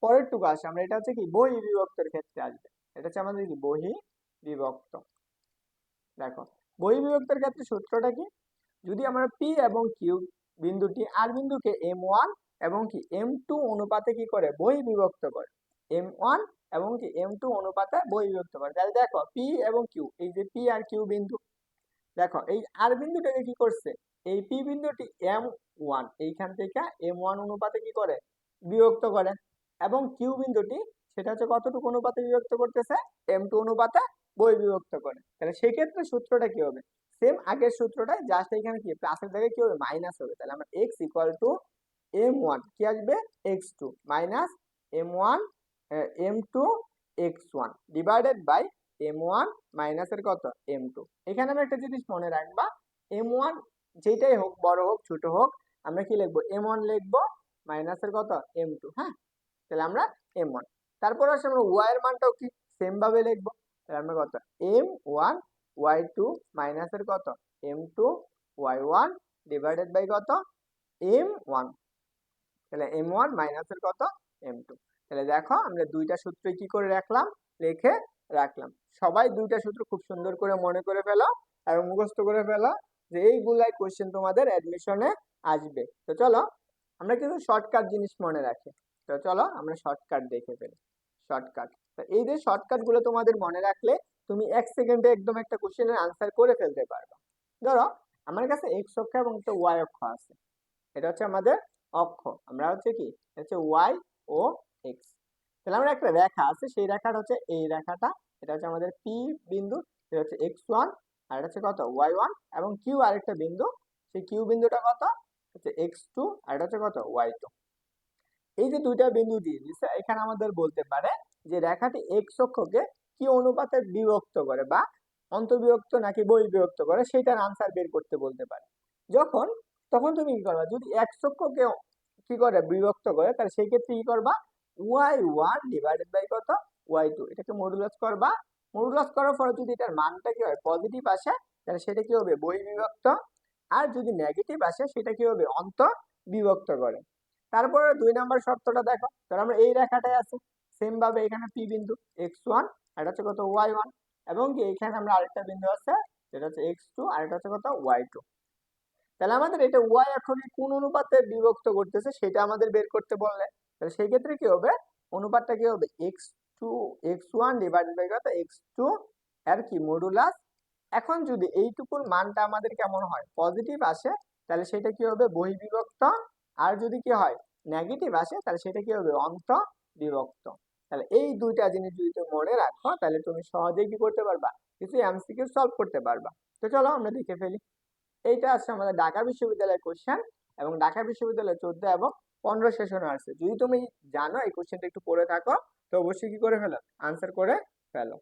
পরের টুকু আসি, আমরা এটা হচ্ছে কি বহি বিভক্তের ক্ষেত্রে আসবে, এটা হচ্ছে আমাদের কি বহি বিভক্ত। দেখো বহি বিভক্তের ক্ষেত্রে সূত্রটা কি, যদি আমরা পি এবং কিউ বিন্দুটি আর বিন্দুকে M1 এবং কি M2 অনুপাতে কি করে বহি বিভক্ত করে, M1 এবং কি M2 অনুপাতে বহি বিভক্ত করে, তাহলে দেখো পি এবং কিউ এই যে পি আর কিউ বিন্দু, দেখো এই আর বিন্দুটাকে কি করছে এই পি বিন্দুটি M1 এইখান থেকে M1 অনুপাতে কি করে বিভক্ত করে, এবং কিউ বিন্দুটি সেটা হচ্ছে কতটুকু অনুপাতে বিভক্ত করতেছে M2 অনুপাতে বহি বিভক্ত করে। তাহলে সেক্ষেত্রে সূত্রটা কি হবে সেম আগের সূত্রটাই, জাস্ট এখানে কি প্লাসের জায়গায় কি হবে মাইনাস হবে, তাহলে আমরা x ইকুয়াল টু M1 কি আসবে x2 minus M1 M2 x1 divided by m1 মাইনাসের কত m2। এখানে আমরা একটা জিনিস মনে রাখবা, m1 যেটাই হোক, বড় হোক ছোট হোক, আমরা কি লিখবো, m1 লিখবো মাইনাসের কত m2। হ্যাঁ, তাহলে আমরা m1। তারপর আসলে আমরা y এর মানটাও কি সেম ভাবে লিখবো, তাহলে আমরা কত m1 y2 মাইনাসের কত m2 y1 ডিভাইডেড বাই কত m1। তাহলে m1 মাইনাসের কত m2। তাহলে দেখো আমরা দুইটা সূত্র কি করে রাখলাম, লিখে রাখলাম। সবাই দুইটা সূত্র খুব সুন্দর করে মনে করে ফেলো এবং মুখস্থ করে ফেলো, যে এইগুলাই কোশ্চেন তোমাদের অ্যাডমিশনে আসবে। তো চলো আমরা কিছু শর্টকাট জিনিস মনে রাখি। তো চলো আমরা শর্টকাট দেখে ফেলি। শর্টকাট, তো এই যে শর্টকাট গুলো তোমাদের মনে রাখলে তুমি 1 সেকেন্ডে একদম একটা কোশ্চেনের আনসার করে ফেলতে পারবে। ধরো আমার কাছে x অক্ষ এবং একটা y অক্ষ আছে, এটা হচ্ছে আমাদের অক্ষ, আমরা হচ্ছে কি, এটা হচ্ছে y ও x। তাহলে আমরা একটা রেখা আছে, সেই রেখাটা হচ্ছে এই রেখাটা, এটা হচ্ছে আমাদের p বিন্দু, এটা হচ্ছে x1 আর এটা হচ্ছে কত y1, এবং q আরেকটা বিন্দু, সেই q বিন্দুটা কত হচ্ছে x2 আর এটা হচ্ছে কত y2। এই যে দুইটা বিন্দু দিয়ে দিচ্ছে, এখানে আমাদের বলতে পারে যে রেখাটি x অক্ষকে কি অনুপাতে বিভক্ত করে বা অন্তর্বিভক্ত নাকি বহির্বিভক্ত করে, সেটার আনসার বের করতে বলতে পারে। তখন তুমি কি করবা, যদি x অক্ষকে কি করে বিভক্ত করে, তাহলে সেই ক্ষেত্রে কি করবা, y1 ডিভাইডেড বাই কত y2, এটাকে মডুলাস করবা। মডুলাস করার পরে যদি এটার মানটা কি হয় পজিটিভ আসে, তাহলে সেটা কি হবে বহির্বিভক্ত, আর যদি নেগেটিভ আসে সেটা কি হবে অন্তর্বিভক্ত করে। তারপরে 2 নম্বর শর্তটা দেখো, তাহলে আমরা এই রেখাটায় আছে, সেম ভাবে এখানে পি বিন্দু x1 আর এটা হচ্ছে কত y1, এবং কি এখানে আমরা আরেকটা বিন্দু আছে যেটা হচ্ছে x2 আর এটা হচ্ছে কত y2। তাহলে আমাদের এটা y এখন কোন অনুপাতে বিভক্ত করতেছে সেটা আমাদের বের করতে বললে, তাহলে সেই ক্ষেত্রে কি হবে, অনুপাতটা কি হবে x2 x1 ডিভাইডেড বাই কত x2 এর কি মডুলাস। এখন যদি এইটুকুর মানটা আমাদের কেমন হয় পজিটিভ আসে, তাহলে সেটা কি হবে বহির্বিভক্ত, আর যদি কি হয় নেগেটিভ আসে, তাহলে সেটা কি হবে অন্তর্বিভক্ত। তাহলে এই দুইটা জিনিস যদি তুমি মনে রাখো, তাহলে তুমি সহজেই কি করতে পারবা, কিছু এমসিকিউ সলভ করতে পারবা। তো চলো আমরা দেখে ফেলি। এইটা আছে আমাদের ঢাকা বিশ্ববিদ্যালয়ের কোশ্চেন, এবং ঢাকা বিশ্ববিদ্যালয়ের 14 এবং 15 সেশনে আসছে। যদি তুমি জানো এই কোশ্চেনটা একটু পড়ে থাকো, তো অবশ্যই কি করে ফেলো, আনসার করে ফেলো।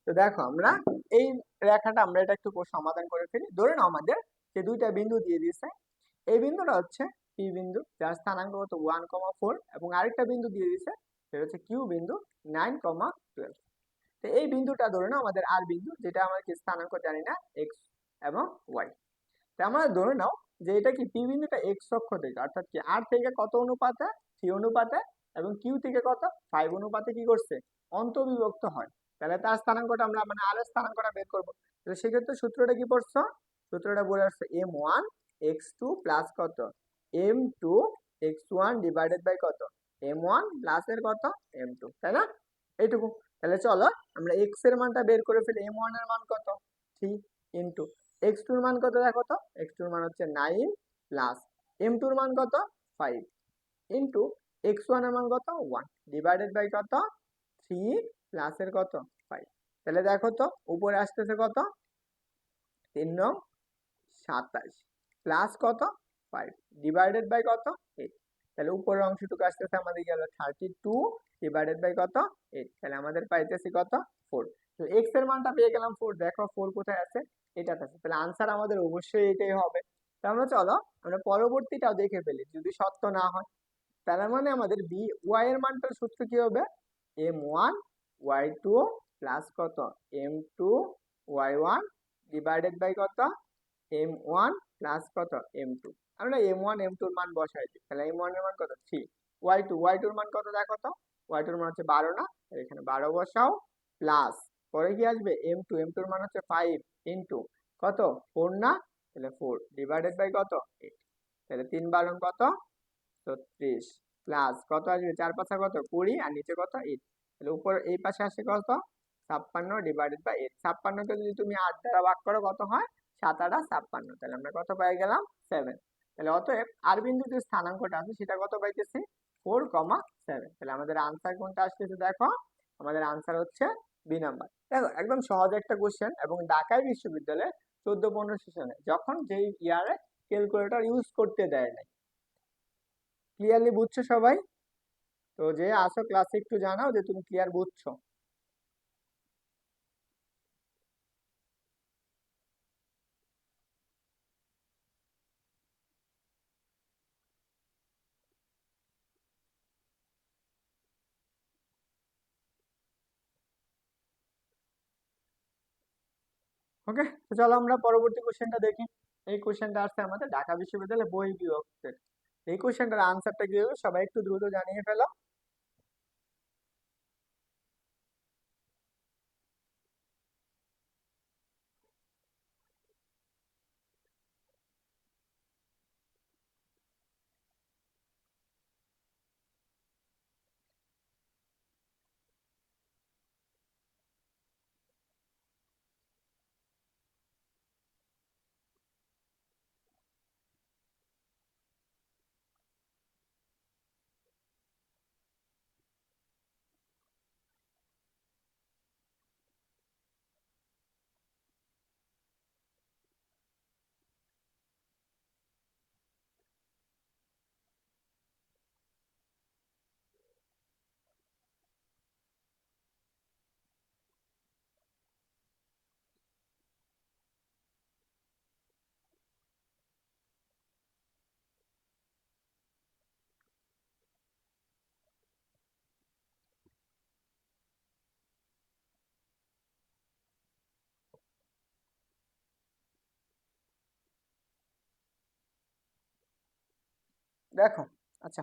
তো দেখো আমরা এই রেখাটা আমরা এটা একটু সমাধান করে ফেলি। ধরে নাও আমাদের যে দুইটা বিন্দু দিয়ে দিয়েছে, এই বিন্দুটা হচ্ছে পি বিন্দু যার স্থানাঙ্ক কত 1,4, এবং আরেকটা বিন্দু দিয়ে দিয়েছে সেটা হচ্ছে কিউ বিন্দু 9,12। তো এই বিন্দুটা ধরে নাও আমাদের আর বিন্দু, যেটা আমরা কি স্থানাঙ্ক জানি না এক্স এবং ওয়াই। তো আমরা ধরে নাও যে এটা কি পি বিন্দুটা এক্স অক্ষ থেকে, অর্থাৎ কি আর থেকে কত অনুপাতে 3 অনুপাতে, এবং কিউ থেকে কত 5 অনুপাতে কি করছে অন্তর্বিভক্ত হয়। তাহলে তার স্থানাঙ্কটা আমরা মানে আর এর স্থানাঙ্কটা বের করবো। তো সেক্ষেত্রে সূত্রটা কি পড়ছো, সূত্রটা বলে আসছে m1 x2 প্লাস কত m2 x1 ডিভাইডেড বাই কত m1 প্লাস এর কত m2, তাই না, এইটুকু। তাহলে চলো আমরা x এর মানটা বের করে ফেলি। m1 এর মান কত 3 ইন্টু x2 এর মান কত, দেখো তো x2 এর মান হচ্ছে 9 প্লাস m2 এর মান কত 5 ইন্টু x1 এর মান কত 1 ডিভাইডেড বাই কত 3 প্লাস এর কত 5। তাহলে দেখো তো উপরে আসতেছে কত 3 নং 27 প্লাস কত 5 ডিভাইডেড বাই কত 8। তাহলে উপরের অংশটুকু আসতেছে আমাদের গেল 32 ডিভাইডেড বাই কত 8। তাহলে আমাদের পাইতেছি কত 4। এক্স এর মানটা পেয়ে গেলাম 4, দেখো 4 কোথায় আছে, এটাতে আছে, তাহলে আনসার আমাদের অবশ্যই এটাই হবে। তাহলে আমরা চলো আমরা পরবর্তীটাও দেখে ফেলি যদি সত্য না হয়। তার মানে আমাদের বি ওয়াই এর মানটার সূত্র কি হবে, m1 y2 প্লাস কত m2 y1 ডিভাইডেড বাই কত m1 প্লাস কত m2। আমরা m1 m2 এর মান বসাই দিই, তাহলে m1 এর মান কত 3, y2 এর মান কত দেখো তো, y2 এর মান হচ্ছে 12 না, তাহলে এখানে 12 বসাও, প্লাস পরে কি আসবে m2 এর মান হচ্ছে 5 ইনটু কত 4 না, তাহলে 4 ডিভাইডেড বাই কত 8, তাহলে 3 12 কত 36, প্লাস কত আসবে 4 5 কত 20 আর নিচে কত 8, তাহলে উপর এই পাশে আসে কত 56 ডিভাইডেড বাই 8, 56 কে যদি তুমি 8 দ্বারা ভাগ করো কত হয় 7 8 56, তাহলে আমরা কত পেয়ে গেলাম 7। তাহলে অতএব আর বিন্দুর যে স্থানাঙ্কটা আছে সেটা কত পাইতেছি 4,7। তাহলে আমাদের আনসার কোনটা আসতেছে দেখো, আমাদের আনসার হচ্ছে বি নাম্বার। দেখো একদম সহজ একটা কোশ্চেন, এবং ঢাকা বিশ্ববিদ্যালয়ে 14-15 সেশনে যখন যেই ইয়ারে ক্যালকুলেটর ইউজ করতে দেয় নাই। ক্লিয়ারলি বুঝছো সবাই? তো যে আসো ক্লাসে একটু জানাও যে তুমি ক্লিয়ার বুঝছো। ওকে, তো চলো আমরা পরবর্তী কোশ্চেনটা দেখি। এই কোশ্চেনটা আসছে আমাদের ঢাকা বিশ্ববিদ্যালয়ে বই বিভাগের। এই কোশ্চেনটার আনসারটা কি হবে সবাই একটু দ্রুত জানিয়ে ফেলো। দেখো, আচ্ছা